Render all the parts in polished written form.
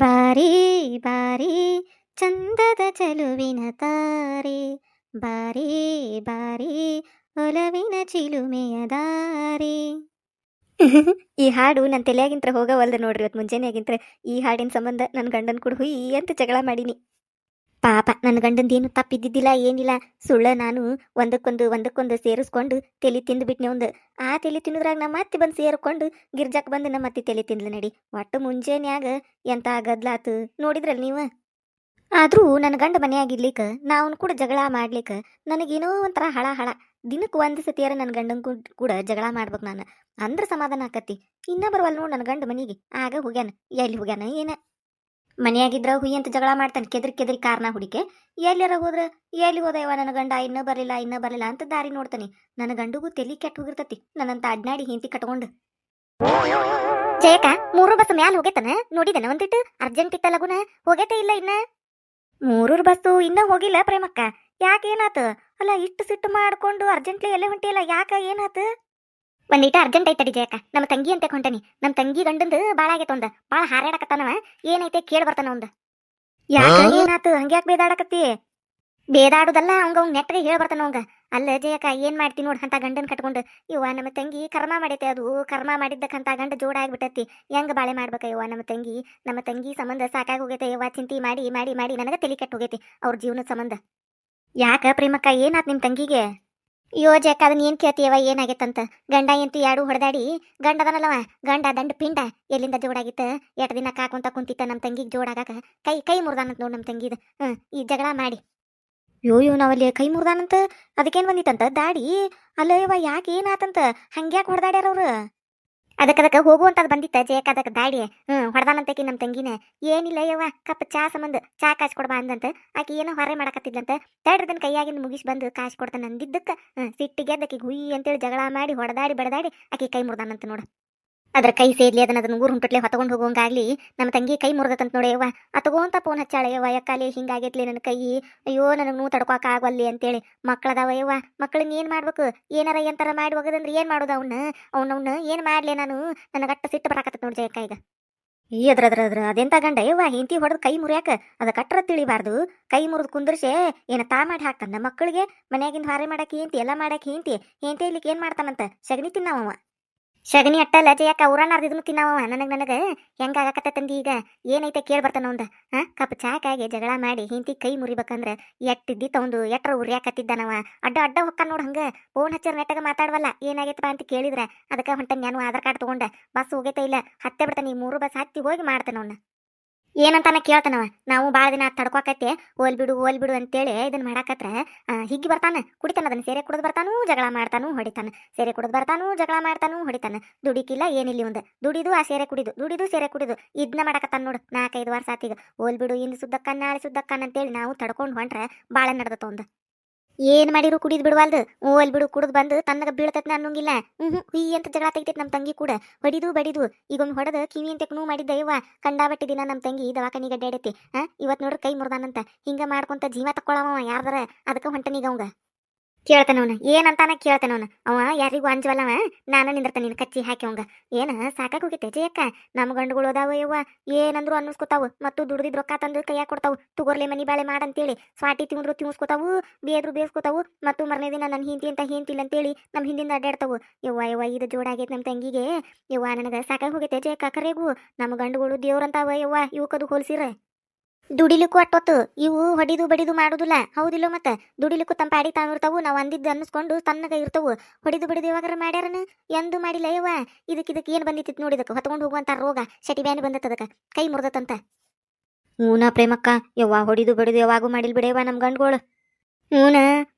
ಬಾರಿ ಬಾರಿ ಚಂದದ ಚೆಲುವಿನ ತಾರೆ, ಬಾರಿ ಬಾರಿ ಒಲವಿನ ಚಿಲುಮೆಯ ದಾರಿ. ಈ ಹಾಡು ನನ್ನ ತಲೆಯಾಗಿಂತ್ರ ಹೋಗವಲ್ದು ನೋಡ್ರಿ. ಇವತ್ತು ಮುಂಜಾನೆಯಾಗಿಂತ್ರ ಈ ಹಾಡಿನ ಸಂಬಂಧ ನನ್ನ ಗಂಡನ ಕೂಡ ಹುಯ್ ಅಂತ ಜಗಳ ಮಾಡೀನಿ. ಪಾಪ ನನ್ನ ಗಂಡಂದೇನು ತಪ್ಪಿದ್ದಿದ್ದಿಲ್ಲ, ಏನಿಲ್ಲ. ಸುಳ್ಳ ನಾನು ಒಂದಕ್ಕೊಂದು ಸೇರಿಸ್ಕೊಂಡು ತಲೆ ತಿಂದುಬಿಟ್ನೆ ಒಂದು. ಆ ತಲೆ ತಿನ್ನೋದ್ರಾಗ ನಮ್ಮ ಅತ್ತೆ ಬಂದು ಸೇರ್ಕೊಂಡು ಗಿರ್ಜಾಕ್ ಬಂದು ನಮ್ಮ ಅತ್ತೆ ತಲೆ ತಿಂದ್ಲು ನಡಿ. ಒಟ್ಟು ಮುಂಜಾನ್ಯಾಗ ಎಂಥ ಗದ್ಲಾತು ನೋಡಿದ್ರಲ್ಲ ನೀವು. ಆದರೂ ನನ್ನ ಗಂಡ ಮನೆಯಾಗಿರ್ಲಿಕ್ಕೆ ನಾವು ಕೂಡ ಜಗಳ ಮಾಡ್ಲಿಕ್ಕೆ ನನಗೇನೋ ಒಂಥರ ಹಳ ಹಳ. ದಿನಕ್ಕೆ ಒಂದು ಸತಿಯಾರ ನನ್ನ ಗಂಡನ ಕೂಡ ಜಗಳ ಮಾಡ್ಬೇಕು ನಾನು, ಅಂದ್ರೆ ಸಮಾಧಾನ ಆಕತಿ. ಇನ್ನ ಬರವಲ್ಲ ನೋಡಿ ನನ್ನ ಗಂಡ ಮನೆಗೆ. ಆಗ ಹೋಗ್ಯಾನ, ಎಲ್ಲಿ ಹೋಗ್ಯಾನ ಏನ. ಮನೆಯಾಗಿದ್ರ ಹುಯ್ಯ ಅಂತ ಜಗಳ ಮಾಡ್ತಾನೆ, ಕೆದರಿ ಕೆದರಿ ಕಾರ್ನ ಹುಡಿಕೆ. ಎಲ್ಲಾರ ಹೋದ್ರೆ ಎಲ್ಲಿ ಹೋದ ಇವ ನನ್ನ ಗಂಡ, ಇನ್ನೂ ಬರಲಿಲ್ಲ ಅಂತ ದಾರಿ ನೋಡ್ತಾನೆ. ನನ್ನ ಗಂಡಗೂ ತಲಿ ಕೆಟ್ಟ ಹೋಗಿರ್ತತಿ ನನ್ನಂತ ಅಡ್ನಾಡಿ ಹಿಂತಿ ಕಟ್ಕೊಂಡು. ಜಯಕ 3 ಬಸ್ ಮ್ಯಾಲ ಹೋಗೇತನ ನೋಡಿದನ, ಒಂದಿಟ್ಟು ಅರ್ಜೆಂಟ್ ಇತ್ತ ಲಗುನ ಹೋಗೇತೆ ಇಲ್ಲ ಇನ್ನ. 3 ಬಸ್ಸು ಇನ್ನ ಹೋಗಿಲ್ಲ ಪ್ರೇಮಕ್ಕ. ಯಾಕೆ ಏನಾತ? ಅಲ್ಲ ಇಟ್ಟು ಸಿಟ್ಟು ಮಾಡ್ಕೊಂಡು ಅರ್ಜೆಂಟ್ಲಿ ಎಲ್ಲೇ ಹೊಂಟಿಯಲ್ಲ, ಯಾಕ ಏನಾತ? ಒಂದೀಟ ಅರ್ಜೆಂಟ್ ಐತಡಿ ಜಯಕ, ನಮ್ಮ ತಂಗಿ ಅಂತ ಹೊಂಟನಿ. ನಮ್ಮ ತಂಗಿ ಗಂಡಂದು ಭಾಳ ಆಗೈತೆ, ಒಂದ ಭಾಳ ಹಾರಾಡಕತ್ತಾನವ. ಏನೈತೆ ಕೇಳಿ ಬರ್ತಾನ ಒಂದ. ಯಾಕ ಏನಾತು? ಹಂಗ್ಯಾಕ್ ಬೇದಾಡಕತ್ತಿ? ಬೇದಾಡುದಲ್ಲ, ಅವಂಗ ನೆಟ್ಟಗೆ ಹೇಳಿ ಬರ್ತಾನ ಅವಂಗ. ಅಲ್ಲ ಜಯಕ, ಏನ್ ಮಾಡ್ತಿ ನೋಡ್ ಅಂತ ಗಂಡನ್ ಕಟ್ಕೊಂಡು. ಇವ ನಮ್ಮ ತಂಗಿ ಕರ್ಮ ಮಾಡೈತೆ, ಅದು ಕರ್ಮ ಮಾಡಿದ್ದಕ್ಕಂತ ಗಂಡ ಜೋಡ ಆಗ್ಬಿಟ್ಟತಿ. ಹೆಂಗ್ ಬಾಳೆ ಮಾಡ್ಬೇಕ ಇವ ನಮ್ಮ ತಂಗಿ ಸಂಬಂಧ ಸಾಕಾಗಿ ಹೋಗೈತೆ ಇವ. ಚಿಂತಿ ಮಾಡಿ ಮಾಡಿ ಮಾಡಿ ನನಗ ತಲೆ ಕೆಟ್ಟ ಹೋಗೈತಿ ಅವ್ರ ಜೀವನದ ಸಂಬಂಧ. ಯಾಕ ಪ್ರೇಮಕ್ಕ ಏನಾತ್ ನಿಮ್ ತಂಗಿಗೆ? ಅಯ್ಯೋ ಜಯಕ, ಅದನ್ನ ಏನ್ ಕೇಳ್ತೀಯವ ಏನಾಗೈತಂತ? ಗಂಡ ಎಂತಿ ಯಾಡು ಹೊಡೆದಾಡಿ ಗಂಡದನಲ್ಲವ, ಗಂಡ ದಂಡ ಪಿಂಡ ಎಲ್ಲಿಂದ ಜೋಡಾಗಿತ್ತ? ಎಟ್ ದಿನ ಕಾಕೊಂತ ಕುಂತಿತ್ತ ನಮ್ಮ ತಂಗಿಗೆ ಜೋಡಾಗಾಕ. ಕೈ ಮುರ್ದಾನಂತ ನೋಡ್ ನಮ್ಮ ತಂಗಿದ. ಈ ಜಗಳ ಮಾಡಿ ಯೋ ನಾವಲ್ಲಿ ಕೈ ಮುರ್ದಾನಂತ. ಅದಕ್ಕೇನ್ ಬಂದಿತ್ತಂತ ದಾಡಿ? ಅಲ್ಲ ಇವ ಯಾಕೆ ಏನಾತಂತ ಹಂಗ್ಯಾಕೆ ಹೊಡೆದಾಡ್ಯಾರ ಅವ್ರು? ಅದಕ್ಕೆ ಹೋಗುವಂತದ್ ಬಂದಿತ್ತ ಜಯಕ, ಅದಕ್ಕೆ ದಾಡಿ ಹೊಡೆದಾನಂತಕಿ ನಮ್ಮ ತಂಗಿನ. ಏನಿಲ್ಲ ಯವ್ವ, ಕಪ್ ಚಾ ಸಂಬಂಧ ಚಾ ಕಾಸು ಕೊಡ್ಬಾ ಅಂದಂತ. ಆಕಿ ಏನೋ ಹೊರೆ ಮಾಡಕತ್ತಿದ್ಲಂತ. ತಡ್ರದನ್ ಕೈಯಾಗಿಂದ ಮುಗಿಸಿ ಬಂದು ಕಾಸು ಕೊಡ್ತಾನೆ ಅಂದಿದ್ದಕ್ಕೆ ಸಿಟ್ಟಿಗೆ ಅದಕ್ಕೆ ಹುಯಿ ಅಂತೇಳಿ ಜಗಳ ಮಾಡಿ ಹೊಡೆದಾಡಿ ಬಡದಾಡಿ ಆಕಿ ಕೈ ಮುರ್ದಾನಂತ ನೋಡು. ಅದ್ರ ಕೈ ಸೇರ್ಲಿ ಅದನ್ನ ಊರು ಹುಂಟಟ್ಲೆ ಹೊತ್ಕೊಂಡು ಹೋಗೋಂಗಾಗ್ಲಿ ನಮ್ಮ ತಂಗಿ ಕೈ ಮುರ್ದತಂತ ನೋಡಿ ಯವ್ವ. ಅತಗೋಂತ ಫೋನ್ ಹಚ್ಚಾಳೆ ಯವ್ವ, ಯಾಕಾಲಿ ಹಿಂಗಾಗೈತ್ಲಿ ನನ್ನ ಕೈ, ಅಯ್ಯೋ ನನಗೆ ನೂ ತಡ್ಕೊಕ್ ಆಗವಲ್ಲಿ ಅಂತೇಳಿ. ಮಕ್ಕಳದಾವ ಯವ್ವ, ಮಕ್ಕಳನ್ನ ಏನ್ ಮಾಡ್ಬೇಕು? ಏನಾರ ಎಂತಾರ ಮಾಡಿ ಹೋಗದಂದ್ರೆ ಏನ್ ಮಾಡೋದು? ಅವನ್ನ ಏನ್ ಮಾಡ್ಲಿ ನಾನು? ನನಗಟ್ಟ ಸಿಟ್ಟು ಬರಾಕತ್ತ ನೋಡಿ ಜಯಕ್ಕ ಈಗ. ಈ ಅದ್ರ ಅದೆಂತ ಗಂಡ ಯವ್ವ, ಹಿಂತಿ ಹೊಡೆದು ಕೈ ಮುರಿಯಾಕ ಅದ ಕಟ್ರ ತಿಳಿಬಾರ್ದು. ಕೈ ಮುರಿದು ಕುಂದ್ರಸೆ ಏನ ತಾ ಮಾಡಿ ಹಾಕ್ತಾನ ಮಕ್ಕಳಿಗೆ. ಮನ್ಯಾಗಿಂದ ಹಾರೆ ಮಾಡಾಕಿ ಹಿಂತಿ ಎಲ್ಲ ಮಾಡಾಕಿ ಹಿಂತಿ ಇಲ್ಲಿಕ್ಕೆ ಏನ್ ಮಾಡ್ತಾನಂತ? ಸಗಣಿ ತಿನ್ನವ. ಶಗನಿ ಅಟ್ಟಲ್ಲ ಜಯಕ್ಕ, ಊರನ್ನಾರ್ದು ಇದನ್ನು ತಿನ್ನವ. ನನಗೆ ಹೆಂಗಾಗಕತ್ತಂದಿ ಈಗ? ಏನೈತೆ ಕೇಳಿ ಬರ್ತಾನ ಒಂದ. ಕಪ್ ಚಾಕಾಗಿ ಜಗಳ ಮಾಡಿ ಹಿಂತಿ ಕೈ ಮುರಿಬೇಕಂದ್ರೆ ಎಟ್ಟಿದ್ದಿ ತಗೊಂಡು ಎಟ್ರ ಉರಿಯಾಕತ್ತಿದ್ದಾನವ. ಅಡ್ಡ ಹೊಕ್ಕ ನೋಡು ಹಂಗ. ಫೋನ್ ಹಚ್ಚಿರ ನೆಟ್ಟಾಗ ಮಾತಾಡ್ವಲ್ಲ, ಏನಾಗೈತಪ್ಪ ಅಂತ ಕೇಳಿದ್ರೆ ಅದಕ್ಕೆ ಹೊಂಟನ್ ನಾನು ಆಧಾರ್ ಕಾರ್ಡ್ ತಗೊಂಡೆ. ಬಸ್ ಹೋಗೈತೆ ಇಲ್ಲ ಹತ್ತೆ ಬಿಡ್ತಾನೆ, ಈ 3 ಬಸ್ ಹತ್ತಿ ಹೋಗಿ ಮಾಡ್ತಾನ ಅವ್ನ. ಏನಂತಾನ ಕೇಳ್ತಾನವ. ನಾವು ಭಾಳ ದಿನ ತಡ್ಕೊಕತ್ತೆ, ಹೋಲ್ಬಿಡು ಅಂತೇಳಿ ಇದನ್ನ ಮಾಡಾಕತ್ರ ಹಿಗ್ಗಿ ಬರ್ತಾನ. ಕುಡಿತಾನ, ಅದನ್ನ ಸೇರೆ ಕುಡಿದು ಬರ್ತಾನು, ಜಗಳ ಮಾಡ್ತಾನು ಹೊಡಿತಾನ. ಸೇರೆ ಕುಡಿದು ಬರ್ತಾನು, ಜಗಳ ಮಾಡ್ತಾನು ಹೊಡಿತಾನ. ದುಡಿಕಿಲ್ಲ ಏನಿಲ್ಲ ಒಂದು. ದುಡಿದು ಆ ಸೇರೆ ಕುಡಿದು, ದುಡಿದು ಸೇರೆ ಕುಡಿದು ಇದನ್ನ ಮಾಡಾಕತ್ತಾನ ನೋಡು 4-5 ವರ್ಷ ಆತಿಗ. ಹೋಲ್ಬಿಡು, ಇಂದು ಸುದ್ದಕ್ಕ ನಾಳೆ ಸುದ್ದಕ್ಕನ್ ಅಂತೇಳಿ ನಾವು ತಡ್ಕೊಂಡು ಹೊಂಟ್ರೆ ಭಾಳ ನಡ್ದತ್ತ ಒಂದು. ಏನ್ ಮಾಡಿರು ಕುಡಿದ್ ಬಿಡ್ವಾಲ್ದು. ಬಿಡು ಕುಡಿದು ಬಂದು ತನ್ನಗ ಬೀಳ್ತೈತಿ ಅನ್ನೋಂಗಿಲ್ಲ. ಹುಯ್ ಅಂತ ಜಗಳ ತೆಗಿತೈತಿ ನಮ್ಮ ತಂಗಿ ಕೂಡ. ಹೊಡಿದು ಬಡಿದು ಈಗೊಮ್ಮೆ ಹೊಡೆದ ಕಿವಿ ಅಂತ ನೋವು ಮಾಡಿದ್ದ ಯವ್ವ. ಕಂಡಾಬಟ್ಟಿ ದಿನ ನಮ್ಮ ತಂಗಿ ದವಾಖಾನಿಗೆ ಅಡ್ಡಾಡೈತಿ. ಇವತ್ತು ನೋಡ್ರಿ ಕೈ ಮುರ್ದಾನಂತ. ಹಿಂಗ ಮಾಡ್ಕೊಂತ ಜೀವ ತಕ್ಕೊಳವ ಯಾರ್ದಾರ. ಅದಕ್ಕೆ ಹೊಂಟನೀಗ ಅವಂಗ. ಕೇಳ್ತಾನವನ ಏನಂತಾನ ಕೇಳ್ತಾನವನ. ಅವ ಯಾರಿಗೂ ಅಂಜವಲ್ಲವ. ನಾನು ನಿಂದಿರ್ತಾನೆ ನಿನ್ ಕಚ್ಚಿ ಹಾಕಿ ಅವಂಗ. ಏನ ಸಾಕಾಗಿ ಹೋಗಿತ್ತೆ ಜಯಕ್ಕ? ನಮ್ಮ ಗಂಡುಗಳು ಅದಾವ ಯವ್ವ, ಏನಂದ್ರು ಅನ್ನಿಸ್ಕೊತಾವು. ಮತ್ತು ದುಡ್ದಿದ್ ರೊಕ್ಕ ತಂದು ಕೈಯಾಗ ಕೊಡ್ತಾವು. ತುಗೋರ್ಲೆ ಮನಿ ಬಾಳೆ ಮಾಡಂತೇಳಿ ಸ್ವಾಟಿ ತಿನ್ಸ್ಕೊತಾವು, ಬೇಸ್ಕೊತಾವು. ಮತ್ತು ಮರನೇ ದಿನ ನನ್ನ ಹಿಂತಿ ಅಂತ ಹಿಂತಿಲ್ಲ ಅಂತೇಳಿ ನಮ್ಮ ಹಿಂದಿಂದ ಅಡ್ಡಾಡ್ತಾವು. ಯವ್ವ ಇದು ಜೋಡಾಗೈತೆ ನಮ್ಮ ತಂಗಿಗೆ. ಯವ್ವ ನನಗೆ ಸಾಕಾಗಿ ಹೋಗೈತೆ ಜಯಕ್ಕ. ಕರೆಗೂ ನಮ್ಮ ಗಂಡುಗಳು ದೇವ್ರಂತಾವ ಯವ್ವ, ಇವಕ್ಕದು ಹೋಲ್ಸಿರ. ದುಡಿಲಿಕ್ಕೂ ಅಟ್ಟೊತ್ತು ಇವು ಹೊಡಿದು ಬಡಿದು ಮಾಡುದಿಲ್ಲ, ಹೌದಿಲ್ಲ? ಮತ್ತೆ ದುಡಿಲಿಕ್ಕೂ ತಮ್ಮ ಪಾಡಿ ತಾವು ಇರ್ತಾವು. ನಾವು ಅಂದಿದ್ದು ಅನ್ನಿಸ್ಕೊಂಡು ತನ್ನಗ ಇರ್ತಾವು. ಹೊಡಿದು ಬಡಿದು ಯಾವಾಗಾರ ಮಾಡ್ಯಾರನ? ಎಂದು ಮಾಡಿಲ್ಲ ಯವ್ವ. ಇದಕ್ಕೆ ಏನು ಬಂದಿತ್ತು ನೋಡಿದಕ್ಕೆ ಹೊತ್ಕೊಂಡು ಹೋಗುವಂತ ರೋಗ ಶಟಿ ಬ್ಯಾನಿ ಬಂದತ್ತದಕ್ಕೆ ಕೈ ಮುರ್ದತ್ತಂತ. ಹೂನಾ ಪ್ರೇಮಕ್ಕ, ಯವ್ವ ಹೊಡಿದು ಬಡಿದು ಯಾವಾಗೂ ಮಾಡಿಲ್ ಬಿಡೇವ ನಮ್ಮ ಗಂಡುಗಳು. ಹೂನ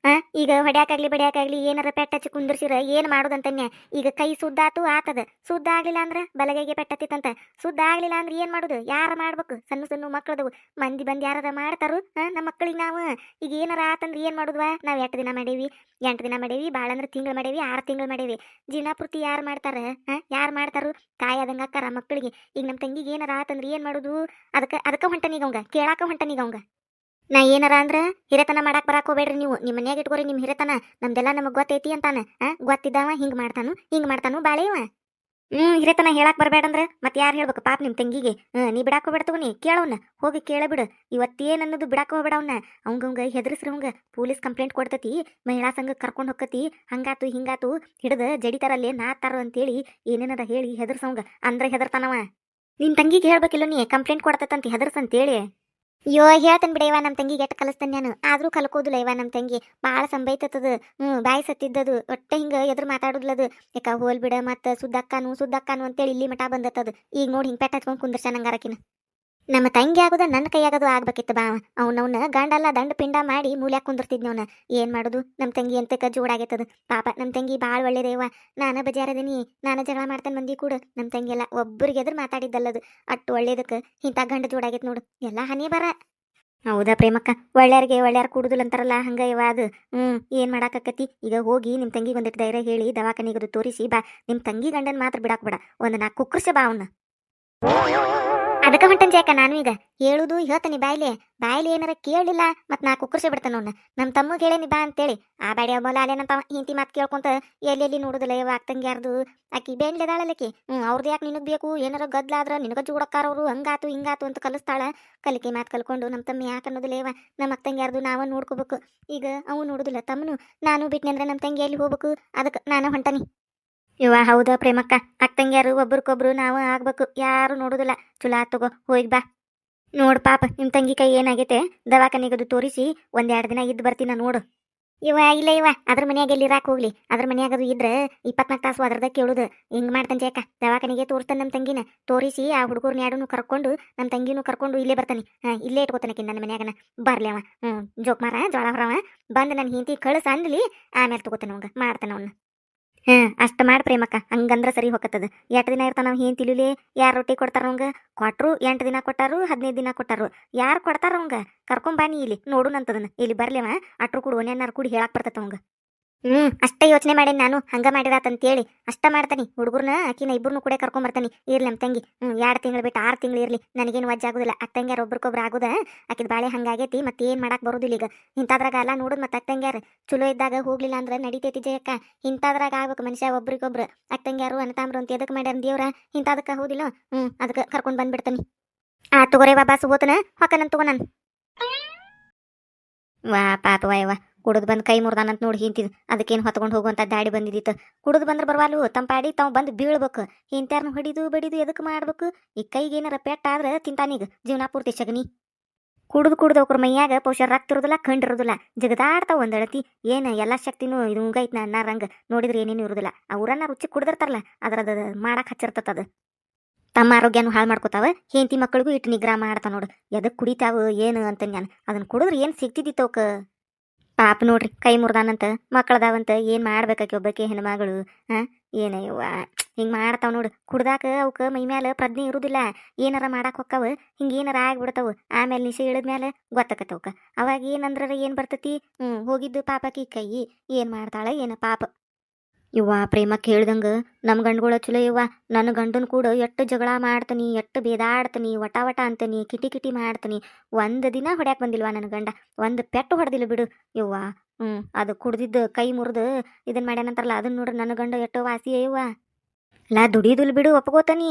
ಈಗ ಹೊಡ್ಯಾಕಾಗ್ಲಿ ಬಡ್ಯಾಕಾಗ್ಲಿ ಏನಾರ ಪೆಟ್ಟಚ್ಚಿ ಕುಂದ್ರಸಿರ ಏನ್ ಮಾಡೋದಂತನ್ಯ. ಈಗ ಕೈ ಸುದ್ದಾತು ಆತದ, ಸುದ್ದ ಆಗ್ಲಿಲ್ಲ ಅಂದ್ರ ಬಲಗೈಗೆ ಪೆಟ್ಟತ್ತಿತ್ತಂತ. ಸುದ್ದ ಆಗ್ಲಿಲ್ಲ ಅಂದ್ರೆ ಏನ್ ಮಾಡುದು? ಯಾರ ಮಾಡ್ಬೇಕು? ಸಣ್ಣ ಮಕ್ಕಳದವು ಮಂದಿ ಬಂದು ಯಾರ ಮಾಡ್ತಾರು ನಮ್ಮ ಮಕ್ಕಳಿಗೆ ನಾವು. ಈಗ ಏನಾರ ಆತಂದ್ರೆ ಏನ್ ಮಾಡುದ್ವಾ? ನಾವ್ 8 ದಿನ ಮಾಡೇವಿ, ಭಾಳ ಅಂದ್ರೆ ತಿಂಗಳು ಮಾಡೇವಿ, 6 ತಿಂಗಳು ಮಾಡೇವಿ. ಜೀವನಾಪೂರ್ತಿ ಯಾರು ಮಾಡ್ತಾರ? ಯಾರು ಮಾಡ್ತಾರು? ಕಾಯದಂಗ ಅಕ್ಕಾರ ಮಕ್ಕಳಿಗೆ. ಈಗ ನಮ್ಮ ತಂಗಿಗೆ ಏನಾರ ಆತಂದ್ರೆ ಏನ್ ಮಾಡುದು? ಅದಕ್ಕೆ ಹೊಂಟನೀಗ ಅವಂಗ, ಕೇಳಾಕ ಹೊಂಟನೀಗ ಅವಂಗ. ನಾ ಏನಾರ ಅಂದ್ರ ಹಿರೇತನ ಮಾಡಾಕ್ ಬರಾಕ್ ಹೋಗ್ಬೇಡ್ರಿ ನೀವು. ನಿಮ್ಮ ಮನ್ಯಾಗ ಇಟ್ಕೋರಿ ನಿಮ್ಮ ಹಿರೇತನ. ನಮ್ದೆಲ್ಲ ನಮಗ್ ಗೊತ್ತೈತಿ ಅಂತಾನ. ಗೊತ್ತಿದ್ದಾವ ಹಿಂಗ್ ಮಾಡ್ತಾನು ಬಾಳೆವ. ಹಿರೇತನ ಹೇಳಕ್ ಬರ್ಬೇಡಂದ್ರ ಮತ್ತೆ ಯಾರು ಹೇಳ್ಬೇಕು ಪಾಪ ನಿಮ್ಮ ತಂಗಿಗೆ. ನೀ ಬಿಡಾಕ ಹೋಗ್ಬೇಡ ತಗೋ, ಕೇಳವನ್ನ ಹೋಗಿ ಕೇಳಬಿಡು. ಇವತ್ತೇನ್ ಅನ್ನೋದು ಬಿಡಾಕ ಹೋಗ್ಬೇಡ ಅವನ್ನ. ಅವಂಗ ಹೆದರ್ಸ್ರಿ, ಅವಂಗ ಪೊಲೀಸ್ ಕಂಪ್ಲೇಂಟ್ ಕೊಡ್ತತಿ, ಮಹಿಳಾ ಸಂಘಕ್ಕೆ ಕರ್ಕೊಂಡು ಹೋಗತಿ. ಹಂಗಾತು ಹಿಂಗಾತು ಹಿಡಿದ ಜಡಿತಾರಲ್ಲೇ ನಾತಾರ ಅಂತೇಳಿ ಏನೇನಾರ ಹೇಳಿ ಹೆದರ್ಸವಂಗ. ಅಂದ್ರೆ ಹೆದರ್ತಾನವ. ನಿನ್ ತಂಗಿಗೆ ಹೇಳ್ಬೇಕಿಲ್ಲ, ನೀ ಕಂಪ್ಲೇಂಟ್ ಕೊಡ್ತತಂತ ಹೆದರ್ಸಂತೇಳಿ. ಅಯ್ಯೋ ಹೇಳ್ತೇನೆ ಬಿಡ ಇವ, ನಮ್ಮ ತಂಗಿಗೆ ಎಟ್ ಕಲಿಸ್ತೇನೆ ನಾನು. ಆದ್ರೂ ಕಲ್ಕೋದಿಲ್ಲ ಇವ ನಮ್ಮ ತಂಗಿ. ಭಾಳ ಸಂಬೈತದ. ಬಾಯಿ ಸತ್ತಿದ್ದದು ಒಟ್ಟೆ ಹಿಂಗೆ ಎದುರು ಮಾತಾಡುದ್ಲದು. ಯಾಕ ಹೋಲ್ ಬಿಡ ಮತ್ತೆ ಸುದ್ದಕ್ಕಾನು ಅಂತೇಳಿ ಇಲ್ಲಿ ಮಠ ಬಂದತ್ತದು. ಈಗ ನೋಡಿ ಹಿಂಗೆ ಪೆಟ್ಟ ಹಚ್ಕೊಂಡು ಕುಂದ್ರಶನಂಗಾರಕಿನ. ನಮ್ಮ ತಂಗಿ ಆಗೋದ ನನ್ನ ಕೈಯಾಗದು ಆಗ್ಬೇಕಿತ್ತು ಬಾ. ಅವ್ನವ್ನ ಗಂಡಲ್ಲ ದಂಡ ಪಿಂಡ ಮಾಡಿ ಮೂಲ್ಯಾಕ ಕುಂದಿರ್ತಿದ್ನವನ. ಏನ್ ಮಾಡೋದು, ನಮ್ಮ ತಂಗಿ ಅಂತಕ ಜೋಡಾಗೈತದ. ಪಾಪ ನಮ್ಮ ತಂಗಿ ಭಾಳ ಒಳ್ಳೇದೇವ. ನಾನು ಬಜಾರದೀನಿ, ನಾನು ಜಗಳ ಮಾಡ್ತೇನೆ ಮಂದಿ ಕೂಡ. ನಮ್ಮ ತಂಗಿ ಎಲ್ಲ ಒಬ್ಬರಿಗೆ ಎದುರು ಮಾತಾಡಿದ್ದಲ್ಲದು. ಅಟ್ಟು ಒಳ್ಳೇದಕ್ಕೆ ಇಂಥ ಗಂಡ ಜೋಡಾಗೈತೆ ನೋಡು. ಎಲ್ಲ ಹನಿ ಬರ. ಹೌದಾ ಪ್ರೇಮಕ್ಕ, ಒಳ್ಳೆಯವ್ರಿಗೆ ಒಳ್ಳೆಯಾರು ಕೂಡುದಿಲ್ಲ ಅಂತಾರಲ್ಲ, ಹಂಗ ಇವ ಅದು. ಏನ್ ಮಾಡಾಕತ್ತಿ ಈಗ? ಹೋಗಿ ನಿಮ್ಮ ತಂಗಿಗೆ ಒಂದಿಟ್ಟು ಧೈರ್ಯ ಹೇಳಿ ದವಾಖಾನಿಗದು ತೋರಿಸಿ ಬಾ. ನಿಮ್ಮ ತಂಗಿ ಗಂಡನ ಮಾತ್ರ ಬಿಡಾಕ್ ಬಿಡ. ಒಂದು ನಾಲ್ಕು ಕುಕ್ಕರ್ಸ ಬಾ ಅವನ್ನ. ಅದಕ್ಕೆ ಹೊಂಟನ್ ಜಾಕ ನಾನು ಈಗ ಹೇಳುದು ಹೇಳ್ತಾನೆ. ಬಾಯ್ಲಿ ಏನಾರ ಕೇಳಲಿಲ್ಲ ಮತ್ ನಾ ಕುಕ್ಕರ್ಸಿ ಬಿಡ್ತಾನ ಅವ್ನ. ನಮ್ಮ ತಮ್ಮಗೆ ಹೇಳೇನಿ ಬಾ ಅಂತೇಳಿ. ಆ ಬಾಡಿ ಮೊಲ ಅಲ್ಲೇನಂತ ಹಿಂತಿ ಮಾತು ಕೇಳ್ಕೊಂತ ಎಲ್ಲೆಲ್ಲಿ ನೋಡುದಿಲ್ಲ ಇವ ಆಗ್ತಂಗೆ ಯಾರ್ದು. ಆಕಿ ಬೇಂಡ್ಲೆದಾಳಲ್ಲಕಿ. ಅವ್ರದ್ದು ಯಾಕೆ ನಿನಗ್ ಬೇಕು? ಏನಾರ ಗದ್ಲಾದ್ರ ನಿನಗ ಜೋಡಕ್ಕಾರವ್ರು. ಹಂಗಾತು ಹಿಂಗಾತು ಅಂತ ಕಲಿಸ್ತಾಳ. ಕಲಿಕೆ ಮಾತು ಕಲ್ಕೊಂಡು ನಮ್ಮ ತಮ್ಮ ಯಾಕೆ ಅನ್ನೋದಿಲ್ಲ ಇವ. ನಮ್ಮ ಅಕ್ಕಂಗೆ ಯಾರ್ದು ನಾವ ನೋಡ್ಕೋಬೇಕು. ಈಗ ಅವು ನೋಡುದಿಲ್ಲ ತಮ್ಮನು. ನಾನು ಬಿಟ್ನಿ ಅಂದ್ರೆ ನಮ್ಮ ತಂಗಿ ಎಲ್ಲಿ ಹೋಗ್ಬೇಕು? ಅದಕ್ಕೆ ನಾನು ಹೊಂಟನಿ. ಇವ ಹೌದಾ ಪ್ರೇಮಕ್ಕ, ಅಕ್ಕಂಗ್ಯಾರು ಒಬ್ರಿಗೊಬ್ರು ನಾವು ಆಗ್ಬೇಕು. ಯಾರು ನೋಡುದಿಲ್ಲ. ಚಲೋ ಆತ್ ತಗೋ, ಹೋಗಿ ಬಾ. ನೋಡ್ ಪಾಪ ನಿಮ್ಮ ತಂಗಿ ಕೈ ಏನಾಗೈತೆ, ದವಾಖಾನಿಗದು ತೋರಿಸಿ ಒಂದೆರಡು ದಿನ ಇದ್ದು ಬರ್ತೀನ ನೋಡು. ಇಲ್ಲ ಅದ್ರ ಮನ್ಯಾಗ ಎಲ್ಲಿ ಇರಾಕ್ ಹೋಗ್ಲಿ. ಅದ್ರ ಮನ್ಯಾಗದು ಇದ್ರೆ 24 ತಾಸು ಅದ್ರದ ಕೇಳುದು. ಹಿಂಗ್ ಮಾಡ್ತಾನೆ ಜಾಕ, ದವಾಖಾನಿಗೆ ತೋರಿಸ್ತಾನೆ ನಮ್ಮ ತಂಗಿನ. ತೋರಿಸಿ ಆ ಹುಡುಗರ್ನ ಎರಡನ್ನೂ ಕರ್ಕೊಂಡು ನಮ್ಮ ತಂಗಿನೂ ಕರ್ಕೊಂಡು ಇಲ್ಲೇ ಬರ್ತಾನೆ. ಇಲ್ಲೇ ಇಟ್ಕೋತಾನಕಿ ನನ್ನ ಮನ್ಯಾಗನ. ಬರ್ಲಿ ಅವ. ಜೋಕ್ ಮಾರ ಜೋಳ ಹೊರವ ಬಂದು ನನ್ನ ಹಿಂತಿ ಕಳ್ಸ ಅಂದ್ಲಿ. ಆಮೇಲೆ ತಗೋತಾನ ಅವಂಗ ಮಾಡ್ತಾನ ಅವನ್ನ. ಅಷ್ಟ ಮಾಡಿ ಪ್ರೇಮಕ್ಕ, ಹಂಗಂದ್ರ ಸರಿ ಹೋಗತ್ತದ. 8 ದಿನ ಇರ್ತಾನ ನಾವು ಏನ್ ತಿಳಿಲಿ. ಯಾರು ರೊಟ್ಟಿ ಕೊಡ್ತಾರ ಅವಂಗ? ಕೊಟ್ರು 8 ದಿನ ಕೊಟ್ಟಾರು, 15 ದಿನ ಕೊಟ್ಟಾರು. ಯಾರು ಕೊಡ್ತಾರ ಅವಂಗ? ಕರ್ಕೊಂಬಾನಿ ಇಲ್ಲಿ ನೋಡುನಂತದನ್ನ. ಇಲ್ಲಿ ಬರ್ಲಿವ ಅಟ್ರು ಕೂಡ ಒನ್ಯಾರು ಕೂಡಿ ಹೇಳಾಕ್ ಬರ್ತತ ಅವಂಗ. ಅಷ್ಟೇ ಯೋಚನೆ ಮಾಡೇನಿ ನಾನು. ಹಂಗ ಮಾಡಿರಾತಂತೇಳಿ ಅಷ್ಟ ಮಾಡ್ತಾನಿ. ಹುಡುಗರ್ನ ಆಕಿನ ಇಬ್ಬರನ್ನು ಕೂಡ ಕರ್ಕೊಂಬರ್ತಾನಿ. ಇರ್ಲಿ ನಮ್ಮ ತಂಗಿ 2 ತಿಂಗಳು ಬಿಟ್ಟು 6 ತಿಂಗಳು ಇರ್ಲಿ. ನನಗೇನು ವಜ್ಜ ಆಗುದಿಲ್ಲ. ಅಕ್ಕಂಗ್ಯಾರ ಒಬ್ರಿಗೊಬ್ರು ಆಗುದ. ಆಕಿದ ಬಾಳೆ ಹಂಗಾಗೈತಿ. ಮತ್ತೆ ಏನ್ ಮಾಡಾಕ್ ಬರುದಿಲ್ಲ ಈಗ. ಇಂಥದ್ರಾಗ ಎಲ್ಲ ನೋಡುದ್ ಮತ್ತೆ ಅಕ್ಕಂಗ್ಯಾರ ಚಲೋ ಇದ್ದಾಗ ಹೋಗ್ಲಿಲ್ಲ ಅಂದ್ರೆ ನಡಿತೈತಿ ಜಯಕ್ಕ. ಇಂಥದ್ರಾಗ ಆಗ್ಬೇಕು ಮನುಷ್ಯ ಒಬ್ರಿಗೊಬ್ರು. ಅಕ್ಕಂಗ್ಯಾರು ಅನತಾಮ್ರು ಅಂತ ಎದಕ್ ಮಾಡ್ಯಾರ ದೇವ್ರ? ಇಂಥದಕ್ಕ ಹೌದಿಲ್ಲ. ಅದಕ್ಕೆ ಕರ್ಕೊಂಡ್ ಬಂದ್ಬಿಡ್ತಾನಿ. ತಗೋರೆ ಬಾಬಾ ಸುಬೋತನ ಹೊಕ್ಕನಂತ ತಗೋ ನಾನು. ವಾ ಪಾಪ ವಾಯವ್ವ, ಕುಡಿದು ಬಂದು ಕೈ ಮುರ್ದಾನಂತ ನೋಡಿ ಹಿಂತಿದ್. ಅದಕ್ಕೇನು ಹೊತ್ಕೊಂಡು ಹೋಗುವಂಥ ದಾಡಿ ಬಂದಿದ್ದಿತ್ತು. ಕುಡಿದು ಬಂದ್ರೆ ಬರವಾಲು, ತಂಪಾಡಿ ತಾವು ಬಂದು ಬೀಳ್ಬೇಕು. ಇಂತ್ಯಾರನ್ನ ಹೊಡಿದು ಬಡಿದು ಎದಕ್ಕೆ ಮಾಡ್ಬೇಕು? ಈ ಕೈಗೆ ಏನಾರ ಪೆಟ್ಟಾದ್ರೆ ತಿಂತಾನೀಗ ಜೀವನ ಪೂರ್ತಿ ಶಗನಿ. ಕುಡ್ದು ಅವ್ರ ಮೈಯಾಗ ಪೌಷರ್ ರಕ್ತಿರೋದಿಲ್ಲ, ಕಂಡಿರೋದಿಲ್ಲ. ಜಗದಾಡ್ತಾವ ಒಂದಳತಿ. ಏನು ಎಲ್ಲ ಶಕ್ತಿನೂ ಇದು ಉಂಗೈತ್ ನಾರಂಗ ನೋಡಿದ್ರೆ ಏನೇನು ಇರೋದಿಲ್ಲ. ಆ ಊರನ್ನ ರುಚಿ ಕುಡ್ದಿರ್ತಾರಲ್ಲ ಅದ್ರದ ಮಾಡಕ್ಕೆ ಹಚ್ಚಿರ್ತದ. ತಮ್ಮ ಆರೋಗ್ಯನೂ ಹಾಳು ಮಾಡ್ಕೋತಾವ. ಹೆಂಡತಿ ಮಕ್ಕಳಿಗೂ ಇಟ್ಟು ನಿಗ್ರಹ ಮಾಡ್ತಾ ನೋಡು. ಎದಕ್ಕೆ ಕುಡಿತಾವು ಏನು ಅಂತ ನಾನು. ಅದನ್ನ ಕುಡಿದ್ರೆ ಏನು ಸಿಗ್ತಿದ್ದಿತ್ತವಕ್ಕೆ? ಪಾಪ ನೋಡ್ರಿ, ಕೈ ಮುರ್ದಾನಂತ ಮಕ್ಕಳದಾವಂತ. ಏನು ಮಾಡ್ಬೇಕಾಕಿ ಒಬ್ಬಾಕಿ ಹೆಣ್ಮಗಳು? ಏನಯ್ಯವ್ವ ಹಿಂಗೆ ಮಾಡ್ತಾವ ನೋಡು. ಕುಡ್ದಾಕ ಅವಕ್ಕೆ ಮೈ ಮ್ಯಾಲ ಪ್ರಜ್ಞೆ ಇರುದಿಲ್ಲ. ಏನಾರ ಮಾಡಾಕ್ ಹೊಕ್ಕಾವ, ಹಿಂಗೆ ಏನಾರ ಆಗ್ಬಿಡ್ತಾವ. ಆಮೇಲೆ ನಿಶೆ ಇಳಿದ್ಮೇಲೆ ಗೊತ್ತಾಕತ್ತವಕ್ಕ. ಅವಾಗ ಏನಂದ್ರ ಏನು ಬರ್ತತಿ? ಹೋಗಿದ್ದು ಪಾಪಕಿ ಕೈ. ಏನು ಮಾಡ್ತಾಳ ಏನ ಪಾಪ. ಇವ್ವ ಪ್ರೇಮಕ್ಕೆ ಹೇಳ್ದಂಗೆ ನಮ್ಮ ಗಂಡುಗಳ ಚಲೋ ಇವ್ವ. ನನ್ನ ಗಂಡನ ಕೂಡ ಎಷ್ಟು ಜಗಳ ಮಾಡ್ತೀನಿ, ಎಷ್ಟು ಬೇದಾಡ್ತೀನಿ, ವಟ ಅಂತೀನಿ, ಕಿಟಿ ಮಾಡ್ತೀನಿ. ಒಂದು ದಿನ ಹೊಡ್ಯಾಕೆ ಬಂದಿಲ್ವಾ ನನ್ನ ಗಂಡ? ಒಂದು ಪೆಟ್ಟು ಹೊಡೆದಿಲ್ಲ ಬಿಡು ಇವ್ವ. ಅದು ಕುಡ್ದಿದ್ದು ಕೈ ಮುರಿದು ಇದನ್ನ ಮಾಡ್ಯಾನಂತಾರಲ್ಲ, ಅದನ್ನ ನೋಡ್ರಿ ನನ್ನ ಗಂಡ ಎಷ್ಟೋ ವಾಸಿ ಇವ್ವ. ಅಲ್ಲ ದುಡಿಯುದಿಲ್ಲ ಬಿಡು, ಒಪ್ಕೋತಾನಿ.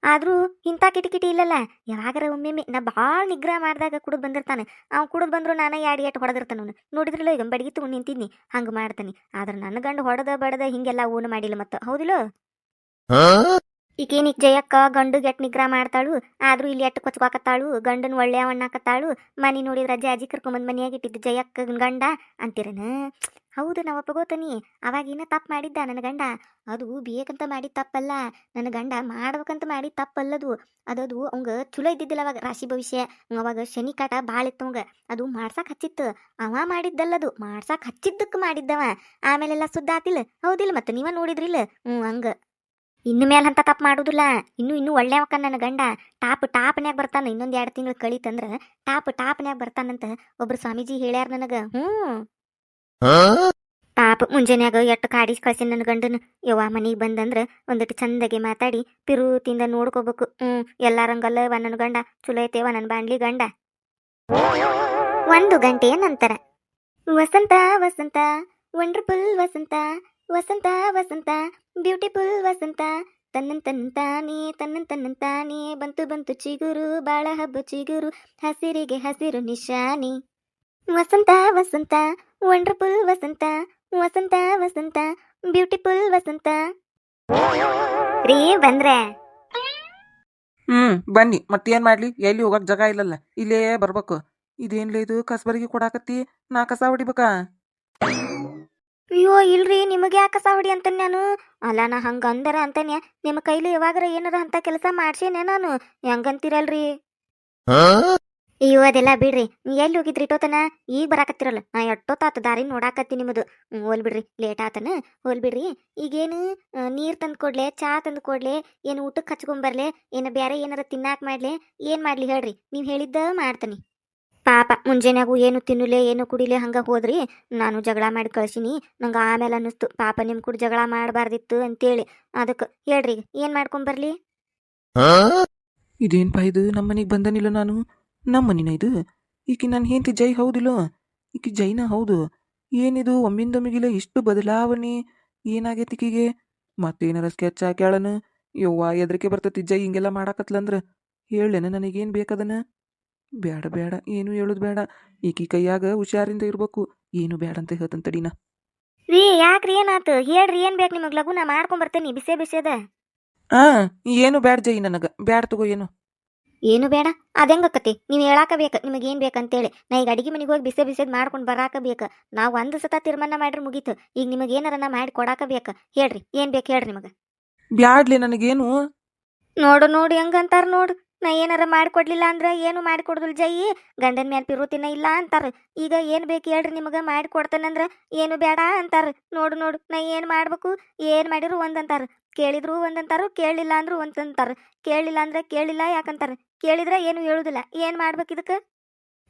ಆದರೂ ಇಂಥ ಕಿಟಿ ಇಲ್ಲಲ್ಲ. ಯಾವಾಗಾರ ಒಮ್ಮೆ ನಾ ಭಾಳ ನಿಗ್ರಹ ಮಾಡಿದಾಗ ಕುಡಿದು ಬಂದಿರ್ತಾನೆ. ಅವ್ನು ಕುಡಿದು ಬಂದ್ರು ನಾನು 2 ಏಟು ಹೊಡೆದಿರ್ತಾನೆ. ಅವನು ನೋಡಿದ್ರಲ್ಲ ಈಗ ಬಡಗಿ ತಗೊಂಡು ನಿಂತಿದ್ನಿ. ಹಂಗೆ ಮಾಡ್ತಾನೆ. ಆದ್ರೆ ನನ್ನ ಗಂಡು ಹೊಡೆದ ಬಡದ ಹಿಂಗೆಲ್ಲ ಊನ ಮಾಡಿಲ್ಲ ಮತ್ತೆ, ಹೌದಿಲ್ಲ? ಈಕೇನಿಕ್ ಜಯಕ್ಕ ಗಂಡು ಎಟ್ ನಿಗ್ರಹ ಮಾಡ್ತಾಳು. ಆದ್ರೂ ಇಲ್ಲಿ ಎಟ್ಟು ಕೊಚ್ಕಾಕತ್ತಾಳು. ಗಂಡನ ಒಳ್ಳೆಯವಣ್ಣಾಕತ್ತಾಳು. ಮನಿ ನೋಡಿದ್ರೆ ಅಜ್ಜಿ ಕರ್ಕೊಂಬಂದು ಮನಿಯಾಗ ಇಟ್ಟಿದ್ದು ಜಯಕ್ಕ ಗಂಡ ಅಂತೀರನ? ಹೌದು, ನಾವು ಒಪ್ಪಗೋತಾನಿ. ಅವಾಗಿನ ತಪ್ಪು ಮಾಡಿದ್ದ ನನ್ನ ಗಂಡ. ಅದು ಬೇಕಂತ ಮಾಡಿದ ತಪ್ಪಲ್ಲ. ನನ್ನ ಗಂಡ ಮಾಡ್ಬೇಕಂತ ಮಾಡಿದ ತಪ್ಪಲ್ಲದು. ಅದದು ಅವಂಗ ಚಲೋ ಇದ್ದಿದ್ದಿಲ್ಲ ಅವಾಗ ರಾಶಿ ಭವಿಷ್ಯ. ಅವಾಗ ಶನಿ ಕಾಟ ಭಾಳ ಇತ್ತು ಅವಂಗ. ಅದು ಮಾಡ್ಸಾಕ್ ಹಚ್ಚಿತ್ತು. ಅವ ಮಾಡಿದ್ದಲ್ಲದು, ಮಾಡ್ಸಾಕ್ ಹಚ್ಚಿದ್ದಕ್ಕೆ ಮಾಡಿದ್ದವ. ಆಮೇಲೆಲ್ಲ ಸುದ್ದಾತಿಲ್ಲ, ಹೌದಿಲ್ಲ? ಮತ್ತೆ ನೀವ ನೋಡಿದ್ರಿಲ್ಲ. ಹಂಗ ಇನ್ನು ಮೇಲೆ ಅಂತ ತಪ್ಪು ಮಾಡುದಿಲ್ಲ. ಇನ್ನೂ ಒಳ್ಳೆಯವಕ್ಕ ನನ್ನ ಗಂಡ. ಟಾಪ್ನ್ಯಾಗ ಬರ್ತಾನ. ಇನ್ನೊಂದು 2 ತಿಂಗಳು ಕಳೀತಂದ್ರ ಟಾಪ್ನ್ಯಾಗ ಬರ್ತಾನಂತ ಒಬ್ರು ಸ್ವಾಮೀಜಿ ಹೇಳ್ಯಾರ ನನಗ. ಪಾಪ ಮುಂಜಾನ್ಯಾಗ ಎಟ್ಟು ಕಾಡಿಸಿ ಕಳ್ಸಿ ನನ್ನ ಗಂಡನ. ಯವ್ವ ಮನಿಗೆ ಬಂದಂದ್ರ ಒಂದಿಟ್ಟು ಚಂದಗೆ ಮಾತಾಡಿ ಪಿರುತಿಂದ ನೋಡ್ಕೋಬೇಕು. ಎಲ್ಲಾರಂಗಲ್ಲವ ನನ್ನ ಗಂಡ. ಚಲೋ ಐತೇವ ನನ್ನ ಬಾಂಡ್ಲಿ ಗಂಡ. 1 ಗಂಟೆಯ ನಂತರ. ವಸಂತ ವಸಂತ ವಂಡರ್ಫುಲ್ ವಸಂತ, ವಸಂತ ವಸಂತ ಬ್ಯೂಟಿಫುಲ್ ವಸಂತ, ತನ್ನಂತಾನೇ ತನ್ನಂತಾನೇ ಬಂತು ಬಂತು ಚಿಗುರು ಬಾಳ ಹಬ್ಬ ಚಿಗುರು ಹಸಿರಿಗೆ ಹಸಿರು ನಿಶಾನಿ. ವಸಂತ ವಸಂತ ವಂಡರ್ಫುಲ್ ವಸಂತ ವಸಂತ ವಸಂತ ಬ್ಯೂಟಿಫುಲ್ ವಸಂತ. ರೀ ಬಂದ್ರೆ ಬನ್ನಿ ಮತ್ತೇನ್ ಮಾಡ್ಲಿ, ಎಲ್ಲಿ ಹೋಗಕ್ ಜಾಗ ಇಲ್ಲಲ್ಲ, ಇಲ್ಲೇ ಬರ್ಬೇಕು. ಇದೇನ್ಲ ಇದು ಕಸಬರಿಗೆ ಕೊಡಾಕತ್ತಿ, ನಾ ಕಸ ಹೊಡಿಬೇಕಾ? ಅಯ್ಯೋ ಇಲ್ರಿ, ನಿಮಗೆ ಯಾಕೆ ಕಸ ಹೊಡಿ ಅಂತಾನೆ ನಾನು. ಅಲ್ಲ ನಾ ಹಂಗ ಅಂದರ ಅಂತಾನೆ, ನಿಮ್ಮ ಕೈಲಿ ಯಾವಾಗರ ಏನಾರ ಅಂತ ಕೆಲಸ ಮಾಡ್ಸೇನೆ ನಾನು, ಹೆಂಗಂತೀರಲ್ರಿ. ಅಯ್ಯೋ ಅದೆಲ್ಲ ಬಿಡ್ರಿ, ಎಲ್ಲಿ ಹೋಗಿದ್ರಿ ಇಟ್ಟೋತನ? ಈಗ ಬರಾಕತ್ತಿರಲ್ಲ, ನಾ ಎಷ್ಟೊತ್ತಾತ ದಾರಿ ನೋಡಾಕತ್ತಿ ನಿಮ್ಮದು. ಹೋಲ್ ಬಿಡ್ರಿ, ಲೇಟ್ ಆತನ, ಹೋಲ್ ಬಿಡ್ರಿ. ಈಗೇನು ನೀರು ತಂದು ಕೊಡ್ಲೆ, ಚಾ ತಂದು ಕೊಡ್ಲೆ, ಏನು ಊಟಕ್ಕೆ ಹಚ್ಕೊಂಬರ್ಲೆ, ಏನು ಬೇರೆ ಏನಾರ ತಿನ್ನಾಕ ಮಾಡ್ಲೆ, ಏನು ಮಾಡ್ಲಿ ಹೇಳ್ರಿ, ನೀವು ಹೇಳಿದ್ದ ಮಾಡ್ತಾನೆ. ಪಾಪ ಮುಂಜಾನ್ಯಾಗೂ ಏನು ತಿನ್ನಲೆ ಏನು ಕುಡಿಲೆ ಹಂಗ ಹೋದ್ರಿ. ನಾನು ಜಗಳ ಮಾಡಿ ಕಳ್ಸಿನಿ. ನಂಗೆ ಆಮೇಲೆ ಅನ್ನಿಸ್ತು ಪಾಪ ನಿಮ್ಮ ಕೂಡ ಜಗಳ ಮಾಡಬಾರ್ದಿತ್ತು ಅಂತೇಳಿ. ಅದಕ್ಕೆ ಹೇಳ್ರಿ ಏನು ಮಾಡ್ಕೊಂಬರ್ಲಿ? ಇದೇನ್ಪಾ ಇದು, ನಮ್ಮ ಮನೆಗೆ ಬಂದನಿಲ್ಲ ನಾನು. ನಮ್ಮ ಮನಿನ ಇದು? ಈಕಿ ನಾನು ಹೆಂಡತಿ ಜೈ ಹೌದಿಲ್ಲ? ಈಕಿ ಜೈನ ಹೌದು. ಏನಿದು ಒಮ್ಮಿಂದೊಮ್ಮಿಗಿಲ್ಲ ಇಷ್ಟು ಬದಲಾವಣೆ? ಏನಾಗೈತಿ ಈಕಿಗೆ? ಮತ್ತೇನಾರ ಸ್ಕೆಚ್ ಹಾಕ್ಯಾಳನ? ಯವ್ವ ಎದ್ರಿಕೆ ಬರ್ತೈತಿ ಜೈ ಹಿಂಗೆಲ್ಲ ಮಾಡಾಕತ್ಲಂದ್ರ. ಹೇಳೇನ ನನಗೇನು ಬೇಕದನ? ಬೇಡ ಬೇಡ, ಏನು ಹೇಳೋದು ಬೇಡ. ಈಕಿ ಕೈಯಾಗ ಹುಷಾರಿಂದ ಇರ್ಬೇಕು. ಏನು ಬೇಡ ಅಂತ ಹೇಳ್ತಂತ ತಡಿನ. ರೀ ಯಾಕ್ರಿ ಏನಾತು ಹೇಳ್ರಿ, ಏನು ಬೇಕು ನಿಮಗೆ? ಲಘು ನಾ ಮಾಡ್ಕೊಂಬರ್ತೇನೆ ಬಿಸೆ ಬಿಸೇದ. ಏನು ಬ್ಯಾಡ ಜೈ, ನನಗೆ ಬ್ಯಾಡ ತಗೋ ಏನು. ಏನು ಬೇಡ ಅದೆಂಗಕ್ಕತಿ? ನೀವು ಹೇಳಾಕ ಬೇಕು ನಿಮಗೇನು ಬೇಕಂತೇಳಿ. ನಾ ಈಗ ಅಡಿಗೆ ಮನೆಗೆ ಹೋಗಿ ಬಿಸೆ ಬಿಸೇದ್ ಮಾಡ್ಕೊಂಡು ಬರಾಕ ಬೇಕು. ನಾವು ಒಂದು ಸತ ತೀರ್ಮಾನ ಮಾಡ್ರಿ ಮುಗೀತು. ಈಗ ನಿಮಗೆ ಏನಾರ ನಾ ಮಾಡಿ ಕೊಡಾಕ ಬೇಕು. ಹೇಳ್ರಿ ಏನು ಬೇಕು ಹೇಳ್ರಿ ನಿಮಗೆ? ಬ್ಯಾಡ್ಲಿ ನನಗೇನು. ನೋಡು ನೋಡು ಹೆಂಗಂತಾರ ನೋಡು. ನಾ ಏನಾರ ಮಾಡಿಕೊಡ್ಲಿಲ್ಲ ಅಂದ್ರೆ ಏನು ಮಾಡಿಕೊಡುದಿಲ್ಲ ಜೈ, ಗಂಡನ ಮೇಲೆ ಪಿರುತಿನ ಇಲ್ಲ ಅಂತಾರ. ಈಗ ಏನು ಬೇಕು ಹೇಳ್ರಿ ನಿಮಗೆ? ಮಾಡಿ ಕೊಡ್ತೇನಂದ್ರೆ ಏನು ಬೇಡ ಅಂತಾರ. ನೋಡು ನೋಡು ನಾ ಏನು ಮಾಡ್ಬೇಕು? ಏನು ಮಾಡಿದ್ರು ಒಂದಂತಾರ, ಕೇಳಿದ್ರು ಒಂದಂತಾರು, ಕೇಳಲಿಲ್ಲ ಅಂದ್ರು ಒಂದಂತಾರ. ಕೇಳಲಿಲ್ಲ ಅಂದ್ರೆ ಕೇಳಿಲ್ಲ ಯಾಕಂತಾರ, ಕೇಳಿದ್ರೆ ಏನು ಹೇಳುದಿಲ್ಲ. ಏನು ಮಾಡ್ಬೇಕು ಇದಕ್ಕೆ?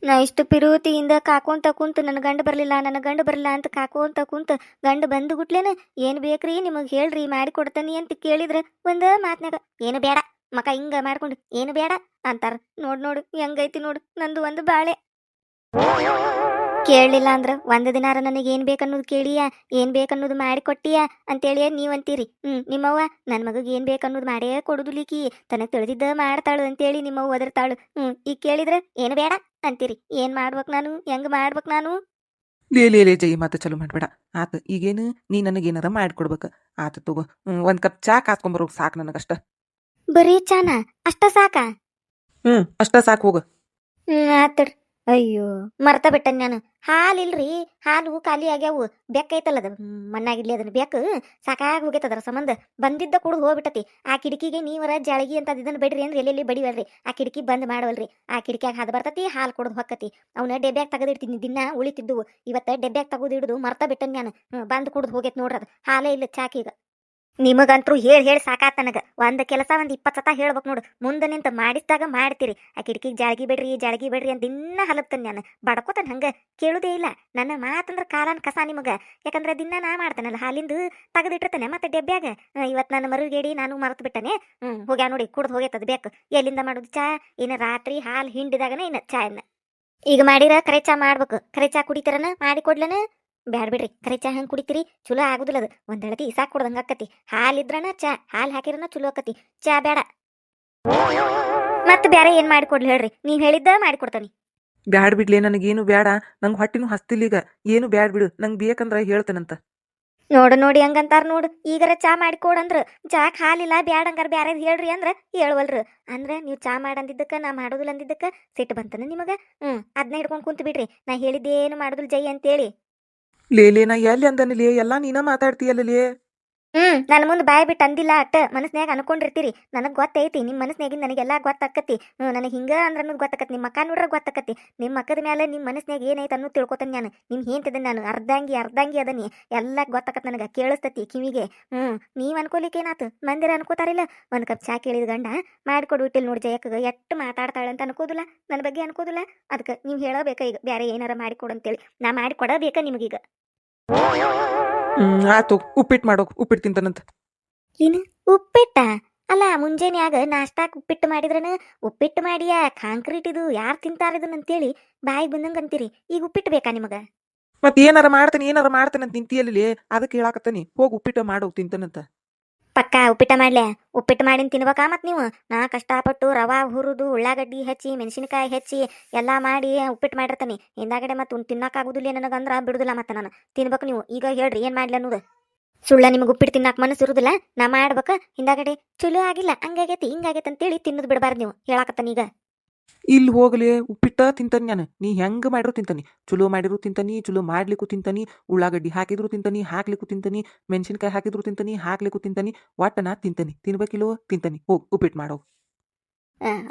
ನಾ ಇಷ್ಟು ಪಿರುತಿಯಿಂದ ಕಾಕೊಂತ ಕುಂತು ನನ್ನ ಗಂಡು ಬರಲಿಲ್ಲ ನನ್ನ ಗಂಡು ಬರಲಿಲ್ಲ ಅಂತ ಕಾಕೊಂತ ಕುಂತು ಗಂಡು ಬಂದು ಗುಟ್ಲೇನ ಏನು ಬೇಕ್ರಿ ನಿಮಗೆ ಹೇಳ್ರಿ ಮಾಡಿ ಕೊಡ್ತಾನೆ ಅಂತ ಕೇಳಿದ್ರೆ ಒಂದ ಮಾತ್ನಾಗ ಏನು ಬೇಡ ಮಕ ಹಿಂಗ ಮಾಡ್ಕೊಂಡು ಏನು ಬೇಡ ಅಂತಾರ. ನೋಡು ನೋಡು ಹೆಂಗೈತಿ ನೋಡು ನಂದು ಒಂದು ಬಾಳೆ. ಕೇಳಲಿಲ್ಲ ಅಂದ್ರೆ ಒಂದು ದಿನಾರ ನನಗೆ ಏನು ಬೇಕನ್ನೋದು ಕೇಳಿಯ, ಏನು ಬೇಕನ್ನೋದು ಮಾಡಿ ಕೊಟ್ಟಿಯ ಅಂತೇಳಿ ನೀವಂತೀರಿ. ನಿಮ್ಮವ್ವ ನನ್ನ ಮಗಗೆ ಏನು ಬೇಕನ್ನೋದು ಮಾಡೇ ಕೊಡುದಿಲ್ಲಿಕಿ, ತನಗೆ ತಿಳಿದಿದ್ದ ಮಾಡ್ತಾಳು ಅಂತೇಳಿ ನಿಮ್ಮವ್ವ ಒದರ್ತಾಳು. ಈಗ ಕೇಳಿದ್ರೆ ಏನು ಬೇಡ ಅಂತೀರಿ. ಏನು ಮಾಡ್ಬೇಕು ನಾನು? ಹೆಂಗೆ ಮಾಡ್ಬೇಕು ನಾನು? ಲೇ ಜೈ ಮತ್ತೆ ಚಲೋ ಮಾಡ್ಬೇಡ. ಆತ ಈಗೇನು ನೀ ನನಗೇನಾರ ಮಾಡಿಕೊಡ್ಬೇಕು. ಆತ ತಗೋ, ಒಂದು ಕಪ್ ಚಾ ಕಾಸ್ಕೊಂಬರೋಗಿ ಸಾಕು ನನಗಷ್ಟ. ಬರೀ ಚಾನ ಅಷ್ಟ ಸಾಕ? ಅಷ್ಟ ಸಾಕು ಹೋಗು. ಆತಡ್ರಿ. ಅಯ್ಯೋ ಮರ್ತ ಬಿಟ್ಟನ್ ನಾನು. ಹಾಲಿಲ್ರಿ, ಹಾಲು ಖಾಲಿ ಆಗ್ಯಾವು. ಬೆಕ್ಕೈತಲ್ಲ ಅದ ಮಣ್ಣಾಗಿಡ್ಲಿ ಅದನ್ನ ಬೆಕ್ಕು ಸಾಕಾಗಿ ಹೋಗೈತದ್ರ ಸಂಬಂಧ ಬಂದಿದ್ದ ಕುಡಿದು ಹೋಗ್ಬಿಟ್ಟತಿ. ಆ ಕಿಟಕಿಗೆ ನೀವರ ಜಾಳಗಿ ಅಂತ ಇದನ್ನ ಬಡಿರಿ ಅಂದ್ರೆ ಎಲ್ಲೆಲ್ಲಿ ಬಡಿವಲ್ರಿ. ಆ ಕಿಟಕಿ ಬಂದ್ ಮಾಡವಲ್ರಿ. ಆ ಕಿಟಕಿಯಾಗ ಹಾದು ಬರ್ತತಿ, ಹಾಲು ಕುಡಿದು ಹೊಕ್ಕತಿ. ಅವನ ಡೆಬ್ಯಾಗ ತೆಗೆದಿಡ್ತೀನಿ, ದಿನ ಉಳಿತಿದ್ದು. ಇವತ್ತ ಡೆಬ್ಯಾಗ ತೆಗೆದಿಡುದು ಮರ್ತ ಬಿಟ್ಟನ್ ನಾನು. ಬಂದ್ ಕುಡಿದು ಹೋಗೈತ್ ನೋಡ್ರಿ ಅದು. ಹಾಲೇ ಇಲ್ಲ ಚಾಕೀಗ. ನಿಮಗಂತರೂ ಹೇಳಿ ಸಾಕಾತ್ ನನಗೆ. ಒಂದು ಕೆಲಸ ಒಂದು 20 ಸತ ಹೇಳ್ಬೇಕು ನೋಡು. ಮುಂದೆ ನಿಂತ ಮಾಡಿಸಿದಾಗ ಮಾಡ್ತೀರಿ. ಆ ಕಿಟಕಿಗೆ ಜಾಳಗಿ ಬಿಡ್ರಿ ಅಂತ ದಿನ ಹಲಪ್ತಾನೆ ನಾನು. ಬಡ್ಕೋತಾನೆ ಹಂಗೆ, ಕೇಳುದೇ ಇಲ್ಲ ನನ್ನ ಮಾತಂದ್ರೆ ಕಾಲನ್ ಕಸ ನಿಮಗೆ. ಯಾಕಂದ್ರೆ ದಿನ ನಾ ಮಾಡ್ತಾನಲ್ಲ ಹಾಲಿಂದು ತೆಗೆದಿಟ್ಟಿರ್ತಾನೆ ಮತ್ತೆ ಡೆಬ್ಬ್ಯಾಗ. ಇವತ್ತು ನನ್ನ ಮರುಗೇಡಿ ನಾನು ಮರೆತು ಬಿಟ್ಟನೆ. ಹೋಗ್ಯಾ ನೋಡಿ ಕುಡ್ದು ಹೋಗೈತದ ಬೇಕು. ಎಲ್ಲಿಂದ ಮಾಡೋದು ಚಾ? ಇನ್ನು ರಾತ್ರಿ ಹಾಲು ಹಿಂಡಿದಾಗನೇ ಇನ್ನು ಚಾ ಇನ್ನು ಈಗ ಮಾಡಿರ ಕರೆ ಚಾ ಮಾಡ್ಬೇಕು. ಕರೆ ಚಾ ಕುಡಿತಾರನ ಮಾಡಿ ಕೊಡ್ಲನ? ಬ್ಯಾಡ ಬಿಡ್ರಿ, ಕರೆ ಚಾ ಹೆಂಗೆ ಕುಡಿತೀರಿ? ಚಲೋ ಆಗುದಿಲ್ಲ ಅದು. ಒಂದೆಳತಿ ಇಸಾಕ್ ಕೊಡ್ದಂಗೆ ಆಕತಿ. ಹಾಲಿದ್ರನ ಚಾ, ಹಾಲು ಹಾಕಿರನ ಚಲೋ ಆಕತಿ. ಚಾ ಬೇಡ. ಮತ್ತೆ ಬೇರೆ ಏನು ಮಾಡಿಕೊಡ್ಲಿ ಹೇಳ್ರಿ? ನೀವು ಹೇಳಿದ್ದ ಮಾಡಿಕೊಡ್ತಾನೆ. ಬ್ಯಾಡ ಬಿಡ್ಲಿ, ನನಗೇನು ಬೇಡ. ನಂಗೆ ಹೊಟ್ಟಿನೂ ಹಸ್ತಿಲ್ಲ ಈಗ. ಏನು ಬ್ಯಾಡ ಬಿಡು, ನಂಗೆ ಬೇಕಂದ್ರೆ ಹೇಳ್ತೇನಂತ. ನೋಡು ನೋಡಿ ಹಂಗಂತಾರ ನೋಡು. ಈಗರ ಚಾ ಮಾಡಿಕೊಡಂದ್ರ ಚಾಕ್ ಹಾಲಿಲ್ಲ ಬ್ಯಾಡ ಹಂಗಾರ ಬ್ಯಾರೇದು ಹೇಳ್ರಿ ಅಂದ್ರೆ ಹೇಳವಲ್ರು. ಅಂದ್ರೆ ನೀವು ಚಾ ಮಾಡಂದಿದ್ದಕ್ಕೆ ನಾ ಮಾಡೋದಿಲ್ಲ ಅಂದಿದ್ದಕ್ಕೆ ಸಿಟ್ಟು ಬಂತನ ನಿಮಗೆ? ಅದನ್ನ ಹಿಡ್ಕೊಂಡು ಕುಂತು ಬಿಡ್ರಿ. ನಾ ಹೇಳಿದ್ದೇನು ಮಾಡೋದಿಲ್ಲ ಜೈ ಅಂತೇಳಿ. ಲೇ ನಾ ಎಲ್ಲಿ ಅಂದನಿಲೇ? ಎಲ್ಲ ನೀನ ಮಾತಾಡ್ತೀಯಲ್ಲೇ. ನನ್ನ ಮುಂದೆ ಬಾಯಿ ಬಿಟ್ಟು ಅಂದಿಲ್ಲ ಅಟ್ಟ ಮನಸ್ನ್ಯಾಗ ಅನ್ಕೊಂಡಿರ್ತೀರಿ. ನನಗೆ ಗೊತ್ತೈತಿ ನಿಮ್ಮ ಮನಸ್ನ್ಯಾಗಿಂದ ನನಗೆಲ್ಲ ಗೊತ್ತಾಕತಿ. ನನಗೆ ಹಿಂಗೆ ಅಂದ್ರೆ ಅನ್ನೋದು ಗೊತ್ತಾಕತಿ. ನಿಮ್ಮ ಅಕ್ಕ ನೋಡ್ರೆ ಗೊತ್ತಾಕತಿ. ನಿಮ್ಮ ಅಕ್ಕದ ಮೇಲೆ ನಿಮ್ಮ ಮನಸ್ನ್ಯಾಗ ಏನೈತೆ ಅನ್ನೋದು ತಿಳ್ಕೊತಾನೆ ನಾನು. ನಿಮ್ಮ ಹೇಳ್ತಿದ್ದೆ ನಾನು ಅರ್ಧಂಗಿ ಅದನಿ ಎಲ್ಲ ಗೊತ್ತಾಕತ್ ನನಗೆ, ಕೇಳಿಸ್ತತಿ ಕಿವಿಗೆ. ನೀವು ಅನ್ಕೋಲಿಕ್ಕೆ ಏನಾತು? ಮಂದಿರ ಅನ್ಕೋತಾರಿಲ್ಲ. ಒಂದು ಕಪ್ ಚಾ ಕೇಳಿದ ಗಂಡ ಮಾಡಿಕೊಡು ಬಿಟ್ಟಿಲ್ಲ ನೋಡಿ ಜಯಕ್ಕಗೆ ಎಷ್ಟು ಮಾತಾಡ್ತಾಳೆ ಅಂತ ಅನ್ಕೋದಿಲ್ಲ, ನನ್ನ ಬಗ್ಗೆ ಅನ್ಕೋದಿಲ್ಲ. ಅದಕ್ಕೆ ನೀವು ಹೇಳಬೇಕ ಈಗ ಬೇರೆ ಏನಾರ ಮಾಡಿಕೊಡು ಅಂತೇಳಿ. ನಾ ಮಾಡಿಕೊಡಬೇಕಾ ನಿಮಗೀಗ? ಆತು, ಉಪ್ಪಿಟ್ಟು ಮಾಡೋಕು, ಉಪ್ಪಿಟ್ಟು ತಿಂತಾನಂತ. ಏನು ಉಪ್ಪಿಟ್ಟ? ಅಲ್ಲ ಮುಂಜಾನ್ಯಾಗ ನಾಷ್ಟಾಕ್ ಉಪ್ಪಿಟ್ಟು ಮಾಡಿದ್ರನ ಉಪ್ಪಿಟ್ಟು ಮಾಡಿಯಾ ಕಾಂಕ್ರೀಟ್ ಇದು ಯಾರು ತಿಂತಾರಿದನ್ ಅಂತೇಳಿ ಬಾಯಿಗೆ ಬಂದಂಗೆ ಅಂತೀರಿ. ಈಗ ಉಪ್ಪಿಟ್ಟು ಬೇಕಾ ನಿಮಗೆ? ಮತ್ತೆ ಏನಾರ ಮಾಡ್ತೇನೆ ಅಂತ ನಿಂತಿಯಲ್ಲಿ ಅದಕ್ಕೆ ಹೇಳಾಕತ್ತಾನಿ. ಹೋಗಿ ಉಪ್ಪಿಟ್ಟು ಮಾಡೋಗಿ ತಿಂತಾನಂತ. ಪಕ್ಕ ಉಪ್ಪಿಟ್ಟ ಮಾಡ್ಲೆ ಉಪ್ಪಿಟ್ಟು ಮಾಡಿನ ತಿನ್ಬೇಕಾ ಮತ್ತು ನೀವು ನಾ ಕಷ್ಟಪಟ್ಟು ರವಾ ಹುರಿದು ಉಳ್ಳಾಗಡ್ಡಿ ಹೆಚ್ಚಿ ಮೆಣಸಿನಕಾಯಿ ಹೆಚ್ಚಿ ಎಲ್ಲ ಮಾಡಿ ಉಪ್ಪಿಟ್ಟು ಮಾಡಿರ್ತಾನೆ ಹಿಂದಾಗಡೆ ಮತ್ತು ತಿನ್ನಕ್ಕಾಗುದಿಲ್ಲ ನನಗಂದ್ರೆ ಬಿಡುದಿಲ್ಲ ಮತ್ತೆ ನಾನು ತಿನ್ಬೇಕು ನೀವು ಈಗ ಹೇಳ್ರಿ ಏನು ಮಾಡ್ಲಿ ಅನ್ನೋದು ಸುಳ್ಳ ನಿಮಗೆ ಉಪ್ಪಿಟ್ಟು ತಿನ್ನಕ್ಕೆ ಮನಸ್ಸು ಇರುದಿಲ್ಲ ನಾ ಮಾಡ್ಬೇಕ ಹಿಂದಾಗಡೆ ಚಲೋ ಆಗಿಲ್ಲ ಹಂಗಾಗೈತಿ ಹಿಂಗಾಗೈತೆ ಅಂತೇಳಿ ತಿನ್ನೋದು ಬಿಡಬಾರ್ದು ನೀವು ಹೇಳಾಕತ್ತಾನ ಈಗ ಇಲ್ಲಿ ಹೋಗಲಿ ಉಪ್ಪಿಟ್ಟ ತಿಂತಾನೆ ನಾನು ನೀ ಹೆಂಗೆ ಮಾಡಿದ್ರು ತಿಂತಾನೆ ಚಲೋ ಮಾಡಿದ್ರು ತಿಂತಾನಿ ಚಲೋ ಮಾಡ್ಲಿಕ್ಕೂ ತಿಂತಾನಿ ಉಳ್ಳಾಗಡ್ಡಿ ಹಾಕಿದ್ರು ತಿಂತಾನಿ ಹಾಕ್ಲಿಕ್ಕೂ ತಿಂತಾನಿ ಮೆಣಸಿನ್ಕಾಯಿ ಹಾಕಿದ್ರು ತಿಂತಾನಿ ಹಾಕ್ಲಿಕ್ಕೂ ತಿಂತಾನಿ ಒಟ್ಟು ನಾ ತಿಂತಾನಿ ತಿನ್ಬೇಕಿಲ್ಲೋ ತಿಂತಾನಿ ಹೋಗಿ ಉಪ್ಪಿಟ್ಟು ಮಾಡೋ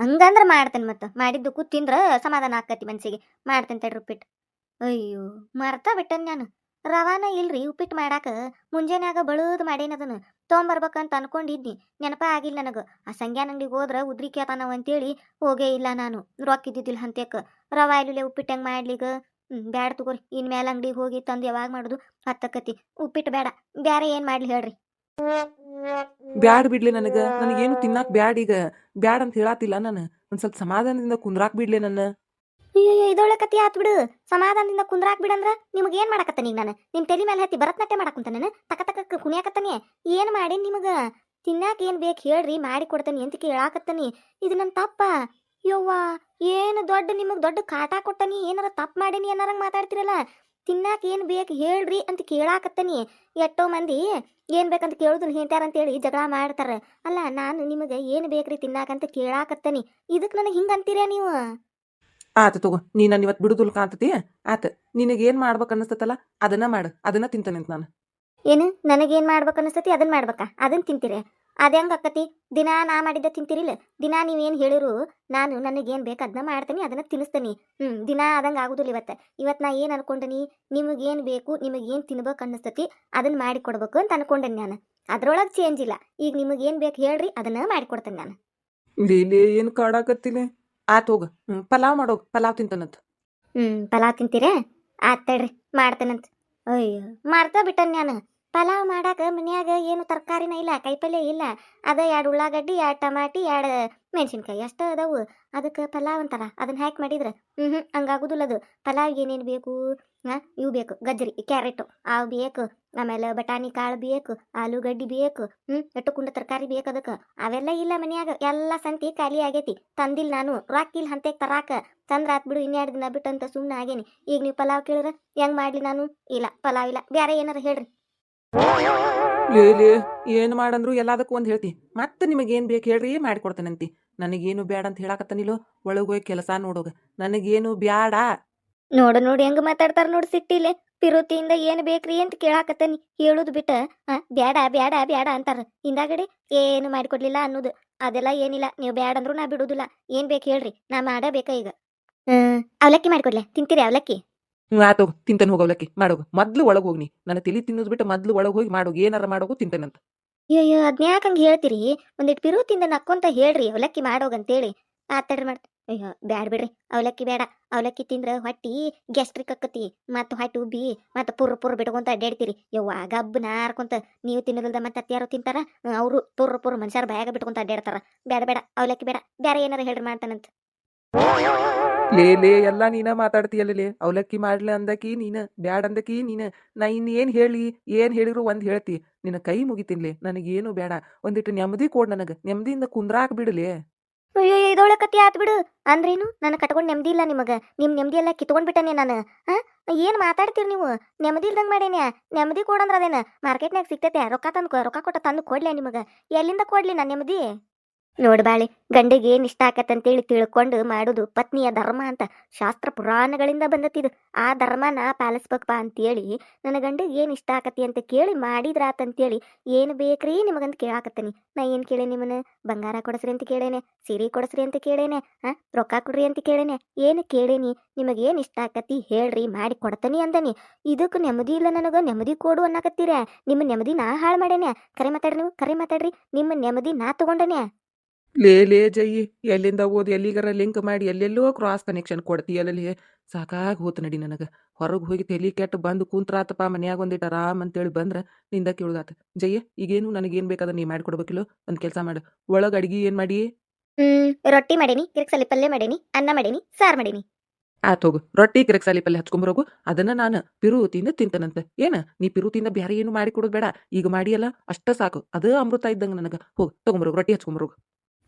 ಹಂಗಂದ್ರೆ ಮಾಡ್ತೇನೆ ಮತ್ತು ಮಾಡಿದ್ದಕ್ಕೂ ತಿಂದ್ರೆ ಸಮಾಧಾನ ಆಕತಿ ಮನ್ಸಿಗೆ ಮಾಡ್ತೇನೆ ತಡ್ರಿ ಉಪ್ಪಿಟ್ಟು ಅಯ್ಯೋ ಮರ್ತಾ ಬಿಟ್ಟನ್ ನಾನು ರವಾನ ಇಲ್ರಿ ಉಪ್ಪಿಟ್ಟು ಮಾಡಾಕ ಮುಂಜಾನ್ಯಾಗ ಬಳುದು ಮಾಡೇನದನು ತೊಗೊಂಬರ್ಬೇಕಂತ ಅನ್ಕೊಂಡಿದ್ನಿ ನೆನಪ ಆಗಿಲ್ಲ ನನಗೆ ಆ ಸಂಗ್ಯಾನ ಅಂಗಡಿಗೆ ಹೋದ್ರೆ ಉದ್ರಿ ಕೇತಾನವ ಅಂತೇಳಿ ಹೋಗೇ ಇಲ್ಲ ನಾನು ರೊಕ್ಕ ಇದ್ದಿದ್ದಿಲ್ಲ ಹಂತೇಕ ರವಾ ಇಲ್ಲೇ ಉಪ್ಪಿಟ್ಟು ಹೆಂಗೆ ಮಾಡ್ಲಿಗ ಬ್ಯಾಡ ತಗೋರಿ ಇನ್ಮೇಲೆ ಅಂಗಡಿಗೆ ಹೋಗಿ ತಂದು ಯಾವಾಗ ಮಾಡೋದು ಹತ್ತಕತಿ ಉಪ್ಪಿಟ್ಟು ಬೇಡ ಬ್ಯಾರೆ ಏನು ಮಾಡ್ಲಿ ಹೇಳ್ರಿ ಬ್ಯಾಡ್ ಬಿಡ್ಲಿ ನನಗೇನು ತಿನ್ನಾಕ ಬ್ಯಾಡ್ ಈಗ ಬ್ಯಾಡ್ ಅಂತ ಹೇಳಾತಿಲ್ಲ ನಾನು ಒಂದು ಸ್ವಲ್ಪ ಸಮಾಧಾನದಿಂದ ಕುಂದ್ರಾಕ್ ಬಿಡ್ಲಿ ನನ್ನ ಅಯ್ಯೋ ಇದೊಳ್ಳೆ ಕತಿ ಆತ್ ಬಿಡು ಸಮಾಧಾನದಿಂದ ಕುಂದ್ರಾಕ್ ಬಿಡಂದ್ರ ನಿಮ್ಗೆ ಏನ್ ಮಾಡಕತ್ತಾನ ಈಗ ನಾನು ನಿಮ್ ತಲೆ ಮೇಲೆ ಹತ್ತಿ ಭರತನಾಟ್ಯ ಮಾಡಾಕುಂತ ನಾನು ತಕ ತಕ ಕುಣಿಯಾಕತ್ತಾನೆ ಏನ್ ಮಾಡೇನ್ ನಿಮಗ ತಿನ್ನಾಕ ಏನ್ ಬೇಕು ಹೇಳ್ರಿ ಮಾಡಿ ಕೊಡ್ತಾನೆ ಅಂತ ಕೇಳಾಕತ್ತಾನಿ ಇದು ನನ್ನ ತಪ್ಪ ಯವ್ವ ಏನು ದೊಡ್ಡ ನಿಮಗ್ ದೊಡ್ಡ ಕಾಟ ಕೊಟ್ಟಾನಿ ಏನಾರ ತಪ್ಪು ಮಾಡೀನಿ ಏನಾರಂಗ್ ಮಾತಾಡ್ತಿರಲ್ಲ ತಿನ್ನಾಕ ಏನ್ ಬೇಕು ಹೇಳ್ರಿ ಅಂತ ಕೇಳಾಕತ್ತಾನಿ ಎಷ್ಟೋ ಮಂದಿ ಏನ್ ಬೇಕಂತ ಕೇಳುದನ್ನ ಹೇಳ್ತಾರಂತೇಳಿ ಜಗಳ ಮಾಡ್ತಾರ ಅಲ್ಲ ನಾನು ನಿಮಗೆ ಏನ್ ಬೇಕ್ರಿ ತಿನ್ನಾಕಂತ ಕೇಳಾಕತ್ತಾನಿ ಇದಕ್ ನನಗೆ ಹಿಂಗ ಅಂತೀರ ನೀವು ಆತ ತಗೋ ನೀ ನಾನು ಇವತ್ತು ಬಿಡುದಿಲ್ಲ ಕಾಂತತಿ ಆತ ನಿನಗೇನು ಮಾಡ್ಬೇಕು ಅನಿಸ್ತತಲ್ಲ ಅದನ್ನ ಮಾಡು ಅದನ್ನ ತಿಂತಾನೆ ಅಂತ ನಾನು ಏನು ನನಗೇನು ಮಾಡ್ಬೇಕು ಅನಿಸ್ತತಿ ಅದನ್ನ ಮಾಡ್ಬೇಕಾ ಅದನ್ನ ತಿಂತೀರಿ ಅದು ಹೆಂಗೆ ಅಕ್ಕತಿ ದಿನಾ ನಾ ಮಾಡಿದ್ದ ತಿಂತೀರಿಲ್ಲ ದಿನಾ ನೀವೇನು ಹೇಳಿರು ನಾನು ನನಗೇನು ಬೇಕು ಅದನ್ನ ಮಾಡ್ತೀನಿ ಅದನ್ನ ತಿನ್ನಿಸ್ತೀನಿ ದಿನಾ ಅದಂಗೆ ಆಗುದಿಲ್ಲ ಇವತ್ತು ನಾ ಏನು ಅನ್ಕೊಂಡನಿ ನಿಮಗೇನು ಬೇಕು ನಿಮಗೇನು ತಿನ್ಬೇಕು ಅನ್ನಿಸ್ತತಿ ಅದನ್ನ ಮಾಡಿ ಕೊಡ್ಬೇಕು ಅಂತ ಅನ್ಕೊಂಡೇನಿ ನಾನು ಅದ್ರೊಳಗೆ ಚೇಂಜ್ ಇಲ್ಲ ಈಗ ನಿಮಗೇನು ಬೇಕು ಹೇಳ್ರಿ ಅದನ್ನ ಮಾಡಿಕೊಡ್ತೇನೆ ನಾನು ಲೀಲೆ ಏನು ಕಾಡಾಕತ್ತಿಲ್ಲ ಆತ ಹೋಗ ಪಲಾವ್ ಮಾಡೋಗ ಪಲಾವ್ ತಿಂತಾನಂತ ಪಲಾವ್ ತಿಂತೀರೇ ಆತ್ ತಡ್ರಿ ಮಾಡ್ತೇನಂತ ಅಯ್ಯೋ ಮಾಡ್ತಾ ಬಿಟ್ಟನ್ ನಾನು ಪಲಾವ್ ಮಾಡಾಕ ಮನ್ಯಾಗ ಏನು ತರಕಾರಿನ ಇಲ್ಲ ಕೈಪಲ್ಯ ಇಲ್ಲ ಅದ 2 ಉಳ್ಳಾಗಡ್ಡಿ 2 ಟಮಾಟಿ 2 ಮೆಣಸಿನ್ಕಾಯಿ ಅಷ್ಟ ಅದಾವು ಅದಕ್ಕೆ ಪಲಾವ್ ಅಂತಾರ ಅದನ್ನ ಹ್ಯಾಕ್ ಮಾಡಿದ್ರೆ ಹಂಗಾಗುದಿಲ್ಲ ಅದು ಪಲಾವ್ ಏನೇನು ಬೇಕು ಇವು ಬೇಕು ಗಜ್ಜರಿ ಕ್ಯಾರೆಟ್ ಅವು ಬೇಕು ಆಮೇಲೆ ಬಟಾಣಿ ಕಾಳು ಬೇಕು ಆಲೂಗಡ್ಡಿ ಬೇಕು ಎಟ್ಟು ಕುಂಡ ತರಕಾರಿ ಬೇಕು ಅದಕ್ಕೆ ಅವೆಲ್ಲ ಇಲ್ಲ ಮನ್ಯಾಗ ಎಲ್ಲ ಸಂತಿ ಖಾಲಿ ಆಗೈತಿ ತಂದಿಲ್ಲ ನಾನು ರಾಕಿಲ್ ಹಂತೇಕ್ ತರಾಕ ತಂದ್ರ ಆತ್ ಬಿಡು 2 ದಿನ ಬಿಟ್ಟು ಅಂತ ಸುಮ್ಮನೆ ಆಗೇನಿ ಈಗ ನೀವು ಪಲಾವ್ ಕೇಳಿದ್ರೆ ಹೆಂಗ್ ಮಾಡ್ಲಿ ನಾನು ಇಲ್ಲ ಪಲಾವ್ ಇಲ್ಲ ಬೇರೆ ಏನಾರ ಹೇಳ್ರಿ ಲೇ ಏನು ಮಾಡಂದ್ರು ಎಲ್ಲದಕ್ಕೂ ಒಂದು ಹೇಳ್ತಿ ಮತ್ತೆ ನಿಮಗೇನು ಬೇಕು ಹೇಳ್ರಿ ಮಾಡಿಕೊಡ್ತೇನಂತಿ ನನಗೇನು ಬ್ಯಾಡ ಅಂತ ಹೇಳಾಕತ್ತಾನಿಲ್ಲೋ ಒಳಗೆ ಹೋಗಿ ಕೆಲಸ ನೋಡೋಗ ನನಗೇನು ಬ್ಯಾಡ ನೋಡಿ ಹೆಂಗ್ ಮಾತಾಡ್ತಾರ ನೋಡಿ ಸಿಟ್ಟಿಲೆ ಪಿರುತಿಯಿಂದ ಏನ್ ಬೇಕ್ರಿ ಅಂತ ಕೇಳಾಕತ್ತಾನಿ ಹೇಳುದು ಬಿಟ್ಟ ಬ್ಯಾಡ ಬ್ಯಾಡ ಬ್ಯಾಡ ಅಂತಾರ ಹಿಂದಾಗಡೆ ಏನು ಮಾಡಿಕೊಡ್ಲಿಲ್ಲ ಅನ್ನೋದು ಅದೆಲ್ಲ ಏನಿಲ್ಲ ನೀವು ಬ್ಯಾಡ ಅಂದ್ರು ನಾ ಬಿಡುದಿಲ್ಲ ಏನ್ ಬೇಕು ಹೇಳ್ರಿ ನಾ ಮಾಡಬೇಕ ಈಗ ಅವಲಕ್ಕಿ ಮಾಡಿಕೊಡ್ಲೆ ತಿಂತೀರಿ ಅವಲಕ್ಕಿ ಆತೋಗ ತಿಂತಾನೆ ಹೋಗವ್ಲಕ್ಕಿ ಮಾಡೋಗ ಮೊದ್ಲು ಒಳಗೆ ಹೋಗ್ನಿ ನನ್ನ ತಲೆ ತಿನ್ನೋದು ಬಿಟ್ಟು ಮೊದ್ಲು ಒಳಗೆ ಹೋಗಿ ಮಾಡೋಗ ಏನಾರ ಮಾಡೋಗು ತಿಂತಾನಂತ ಅಯ್ಯೋ ಅದ್ನ್ಯಾಕ ಹಂಗೆ ಹೇಳ್ತೀರಿ ಒಂದಿಟ್ಟು ಪಿರುತಿಂದ ನಕ್ಕೊಂತ ಹೇಳ್ರಿ ಅವಲಕ್ಕಿ ಮಾಡೋಗಂತೇಳಿ ಆತಡ್ರಿ ಮಾಡ್ತ ಅಯ್ಯೋ ಬ್ಯಾಡ ಬಿಡ್ರಿ ಅವಲಕ್ಕಿ ಬೇಡ ಅವಲಕ್ಕಿ ತಿಂದ್ರೆ ಹೊಟ್ಟಿ ಗ್ಯಾಸ್ಟ್ರಿಕ್ ಆಕತಿ ಮತ್ತು ಹೊಟ್ಟಿ ಉಬ್ಬಿ ಮತ್ತು ಪುರ್ ಬಿಟ್ಕೊಂತ ಅಡ್ಡಾಡ್ತೀರಿ ಯವ್ವ ಗಬ್ಬು ನಾರ್ಕೊಂತ ನೀವು ತಿನ್ನೋದಿಲ್ದ ಮತ್ತೆ ಅತ್ಯಾರು ತಿಂತಾರ ಅವರು ಪುರ್ ಮನುಷ್ಯರ ಬಾಯಾಗ ಬಿಟ್ಕೊಂತ ಅಡ್ಡಾಡ್ತಾರ ಬೇಡ ಬೇಡ ಅವಲಕ್ಕಿ ಬೇಡ ಬೇರೆ ಏನಾರ ಹೇಳ್ರಿ ಮಾಡ್ತಾನಂತ ಲೇ ಎಲ್ಲ ನೀನ ಮಾತಾಡ್ತೀಯಲ್ಲೇ ಅವಲಕ್ಕಿ ಮಾಡ್ಲ ಅಂದಕಿ ನೀನ ಬ್ಯಾಡ ಅಂದಕಿ ನೀನ ನಾ ಇನ್ನೇನು ಹೇಳಿ ಏನು ಹೇಳಿದ್ರು ಒಂದು ಹೇಳ್ತಿ ನಿನ್ನ ಕೈ ಮುಗಿತೀನ್ಲೆ ನನಗೇನು ಬೇಡ ಒಂದಿಟ್ಟು ನೆಮ್ಮದಿ ಕೊಡ್ ನನಗೆ ನೆಮ್ಮದಿಯಿಂದ ಕುಂದ್ರಾಕ್ ಬಿಡಲೇ ಅಯ್ಯೋ ಇದೊಳೆ ಕತಿ ಆತ್ ಬಿಡು ಅಂದ್ರೇನು ನಾನು ಕಟ್ಕೊಂಡು ನೆಮ್ಮದಿ ಇಲ್ಲ ನಿಮಗೆ ನಿಮ್ಮ ನೆಮ್ಮದಿ ಎಲ್ಲ ಕಿತ್ಕೊಂಡ್ಬಿಟ್ಟನೆ ನಾನು ಏನು ಮಾತಾಡ್ತೀರಿ ನೀವು ನೆಮ್ಮದಿ ಇಲ್ದಂಗೆ ಮಾಡೇನೆ ನೆಮ್ಮದಿ ಕೊಡಂದ್ರೆ ಅದೇನ ಮಾರ್ಕೆಟ್ನಾಗ ಸಿಗ್ತೈತೆ ರೊಕ್ಕ ಕೊಟ್ಟ ತಂದು ಕೊಡ್ಲೆ ನಿಮಗೆ ಎಲ್ಲಿಂದ ಕೊಡ್ಲಿ ನಾನು ನೆಮ್ಮದಿ ನೋಡ್ಬಾಳೆ ಗಂಡಿಗೆ ಏನು ಇಷ್ಟ ಆಕತ್ತಂತೇಳಿ ತಿಳ್ಕೊಂಡು ಮಾಡೋದು ಪತ್ನಿಯ ಧರ್ಮ ಅಂತ ಶಾಸ್ತ್ರ ಪುರಾಣಗಳಿಂದ ಬಂದತ್ತಿದು ಆ ಧರ್ಮನ ಪಾಲಿಸ್ಬೇಕಪ್ಪ ಅಂತೇಳಿ ನನ್ನ ಗಂಡಿಗೆ ಏನು ಇಷ್ಟ ಆಕತಿ ಅಂತ ಕೇಳಿ ಮಾಡಿದ್ರಾತಂತೇಳಿ ಏನು ಬೇಕ್ರಿ ನಿಮಗಂತ ಕೇಳಾಕತ್ತೀನಿ ನಾ ಏನು ಕೇಳೇನಿ ನಿಮ್ಮನ್ನ ಬಂಗಾರ ಕೊಡಸ್ರಿ ಅಂತ ಕೇಳೇನೆ ಸೀರೆ ಕೊಡಸ್ರಿ ಅಂತ ಕೇಳೇನೆ ರೊಕ್ಕ ಕೊಡ್ರಿ ಅಂತ ಕೇಳೇನೆ ಏನು ಕೇಳೇನಿ ನಿಮಗೇನು ಇಷ್ಟ ಆಕತಿ ಹೇಳ್ರಿ ಮಾಡಿ ಕೊಡ್ತಾನಿ ಅಂದನಿ ಇದಕ್ಕೆ ನೆಮ್ಮದಿ ಇಲ್ಲ ನನಗೆ ನೆಮ್ಮದಿ ಕೊಡು ಅನ್ನಕತ್ತೀರ ನಿಮ್ಮ ನೆಮ್ಮದಿ ನಾ ಹಾಳು ಮಾಡೇನೆ ಕರೆ ಮಾತಾಡ್ರಿ ನೀವು ಕರೆ ಮಾತಾಡ್ರಿ ನಿಮ್ಮ ನೆಮ್ಮದಿ ನಾ ತಗೊಂಡನೆ ಲೇ ಜಯಿ ಎಲ್ಲಿಂದ ಓದಿ ಎಲ್ಲಿಗಾರ ಲಿಂಕ್ ಮಾಡಿ ಎಲ್ಲೆಲ್ಲೋ ಕ್ರಾಸ್ ಕನೆಕ್ಷನ್ ಕೊಡ್ತೀಯಲ್ಲೇ ಸಾಕಾಗಿ ಹೋತು ನಡಿ ನನಗೆ ಹೊರಗೆ ಹೋಗಿ ತಲೆ ಕೆಟ್ಟು ಬಂದು ಕೂತ್ರಾತಪ್ಪ ಮನ್ಯಾಗ ಒಂದಿಟ್ಟು ಆರಾಮ್ ಅಂತೇಳಿ ಬಂದ್ರೆ ನಿಂದ ಕೇಳುದಾತ ಜಯ್ಯ ಈಗೇನು ನನಗೇನು ಬೇಕಾದ್ರೆ ನೀ ಮಾಡಿಕೊಡ್ಬೇಕಿಲ್ಲೋ ಒಂದು ಕೆಲಸ ಮಾಡು ಒಳಗೆ ಅಡ್ಗೆ ಏನು ಮಾಡಿ ರೊಟ್ಟಿ ಮಾಡೀನಿ ಕಿರ್ಕ್ಸಲಿ ಪಲ್ಯ ಮಾಡೀನಿ ಅನ್ನ ಮಾಡೀನಿ ಸಾರು ಮಾಡೀನಿ ಆತ್ ಹೋಗು ರೊಟ್ಟಿ ಕಿರಕ್ಸಾಲಿ ಪಲ್ಯ ಹಚ್ಕೊಂಬರೋಗು ಅದನ್ನ ನಾನು ಪಿರುತಿಯಿಂದ ತಿಂತನಂತ ಏನ ನೀ ಪಿರುತಿಯಿಂದ ಬ್ಯಾರೆ ಏನು ಮಾಡಿ ಕೊಡೋದು ಬೇಡ ಈಗ ಮಾಡಿಯಲ್ಲ ಅಷ್ಟ ಸಾಕು ಅದು ಅಮೃತ ಇದ್ದಂಗ ನನಗ ಹೋಗ್ ತಗೊಂಬರೋಗು ರೊಟ್ಟಿ ಹಚ್ಕೊಂಬರೋಗು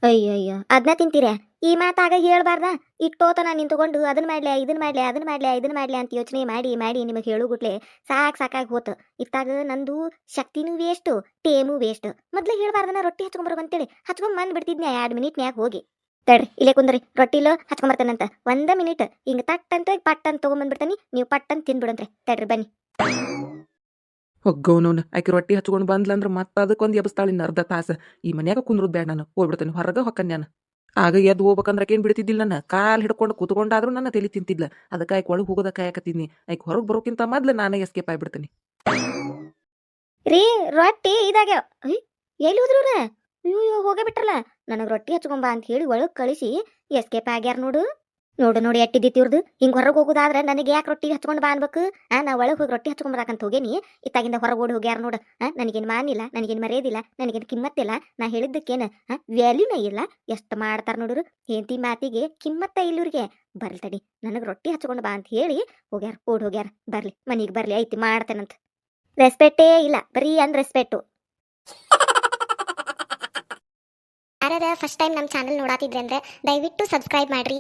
ಅಯ್ಯಯ್ಯೋ ಅದನ್ನ ತಿಂತೀರ ಈ ಮಾತಾಗ ಹೇಳ್ಬಾರ್ದ ಇಟ್ಟೋತನ ನಿಂತ್ಕೊಂಡು ಅದನ್ನ ಮಾಡ್ಲೆ ಇದನ್ನ ಮಾಡ್ಲೆ ಅದನ್ನ ಮಾಡ್ಲೆ ಇದನ್ನ ಮಾಡ್ಲೆ ಅಂತ ಯೋಚನೆ ಮಾಡಿ ಮಾಡಿ ನಿಮಗೆ ಹೇಳುಗುಟ್ಲೆ ಸಾಕಾಗಿ ಹೋತು ಇತ್ತಾಗ ನಂದು ಶಕ್ತಿನೂ ವೇಸ್ಟ್ ಟೇಮು ವೇಸ್ಟ್ ಮೊದ್ಲು ಹೇಳ್ಬಾರ್ದನ ರೊಟ್ಟಿ ಹಚ್ಕೊಂಬರೋಗ ಅಂತೇಳಿ ಹಚ್ಕೊಂಡ್ ಬಂದ್ ಬಿಡ್ತಿದ್ನ್ಯಾ 2 ಮಿನಿಟ್ನ್ಯಾಗ ಹೋಗಿ ತಡ್ರಿ ಇಲ್ಲೇ ಕುಂದ್ರಿ ರೊಟ್ಟಿಲೋ ಹಚ್ಕೊಂಬರ್ತೇನಂತ 1 ಮಿನಿಟ್ ಹಿಂಗ ತಟ್ ಅಂತ ಪಟ್ ಅಂತ ತಗೊಂಬಂದ್ಬಿಡ್ತಾನಿ ನೀವು ಪಟ್ ಅಂತ ತಿಂದ್ಬಿಡಂತ್ರಿ ತಡ್ರಿ ಬನ್ನಿ ಹೊಗ್ಗವನವ್ನ ಆಕೆ ರೊಟ್ಟಿ ಹಚ್ಕೊಂಡು ಬಂದ್ಲಂದ್ರ ಮತ್ತೆ ಅದಕ್ಕೊಂದು ಎಬ್ಸ್ತಾಳ ಇನ್ನು ಅರ್ಧ ತಾಸು ಈ ಮನ್ಯಾಗ ಕುಂದ್ರದ್ ಬೇಡ ನಾನು ಹೋಗ್ಬಿಡ್ತೇನೆ ಹೊರಗೆ ಹೊಕ್ಕನ್ ನಾನು ಆಗ ಎದ್ದು ಹೋಗ್ಬೇಕಂದ್ರೆ ಆಕೇನು ಬಿಡ್ತಿದ್ದಿಲ್ಲ ನನ್ನ ಕಾಲು ಹಿಡ್ಕೊಂಡು ಕೂತ್ಕೊಂಡಾದ್ರೂ ನನ್ನ ತಲೆ ತಿಂತಿದ್ಲ ಅದಕ್ಕೆ ಆಯ್ಕೆ ಒಳಗೆ ಹೋಗೋದ ಕಾಯಕತ್ತೀನಿ ಆಯ್ಕೆ ಹೊರಗೆ ಬರೋಕ್ಕಿಂತ ಮೊದ್ಲು ನಾನೇ ಎಸ್ಕೇಪ್ ಆಗ್ಬಿಡ್ತೀನಿ ರೀ ರೊಟ್ಟಿ ಇದಾಗ್ಯಾವ ಎಲ್ಲಿ ಹೋದ್ರವ್ರ ಅಯ್ಯೋ ಹೋಗೇ ಬಿಟ್ರಲ್ಲ ನನಗೆ ರೊಟ್ಟಿ ಹಚ್ಕೊಂಬ ಅಂತ ಹೇಳಿ ಒಳಗೆ ಕಳಿಸಿ ಎಸ್ಕೇಪ್ ಆಗ್ಯಾರ ನೋಡು ನೋಡಿ ಎಟ್ಟಿದ್ದಿತ್ತು ಇವ್ರದ್ದು ಹಿಂಗೆ ಹೊರಗೆ ಹೋಗೋದಾದ್ರೆ ನನಗೆ ಯಾಕೆ ರೊಟ್ಟಿ ಹಚ್ಕೊಂಡು ಬಾ ಅನ್ಬೇಕು ನಾ ಒಳಗೆ ಹೋಗಿ ರೊಟ್ಟಿ ಹಚ್ಕೊಂಬರಾಕಂತ ಹೋಗೇನಿ ಇತ್ತಾಗಿಂದ ಹೊರಗೆ ಓಡಿ ಹೋಗ್ಯಾರ ನೋಡು ನನಗೇನು ಮಾನಿಲ್ಲ ನನಗೇನು ಮರ್ಯಾದಿಲ್ಲ ನನಗೇನು ಕಿಮ್ಮತ್ತಿಲ್ಲ ನಾ ಹೇಳಿದ್ದಕ್ಕೇನು ವ್ಯಾಲ್ಯೂನೇ ಇಲ್ಲ ಎಷ್ಟು ಮಾಡ್ತಾರ ನೋಡ್ರು ಹೆಂಡತಿ ಮಾತಿಗೆ ಕಿಮ್ಮತ್ತ ಇಲ್ಲವ್ರಿಗೆ ಬರ್ಲಿ ತಡಿ ನನಗೆ ರೊಟ್ಟಿ ಹಚ್ಕೊಂಡು ಬಾ ಅಂತ ಹೇಳಿ ಹೋಗ್ಯಾರ ಓಡಿ ಹೋಗ್ಯಾರ ಬರ್ಲಿ ಮನೆಗೆ ಬರ್ಲಿ ಐತಿ ಮಾಡ್ತೇನಂತ ರೆಸ್ಪೆಕ್ಟೇ ಇಲ್ಲ ಬರೀ ಅನ್ರೆಸ್ಪೆಕ್ಟು ಯಾರಾದ ಫಸ್ಟ್ ಟೈಮ್ ನಮ್ಮ ಚಾನಲ್ ನೋಡಾತಿದ್ರೆ ಅಂದ್ರೆ ದಯವಿಟ್ಟು ಸಬ್ಸ್ಕ್ರೈಬ್ ಮಾಡ್ರಿ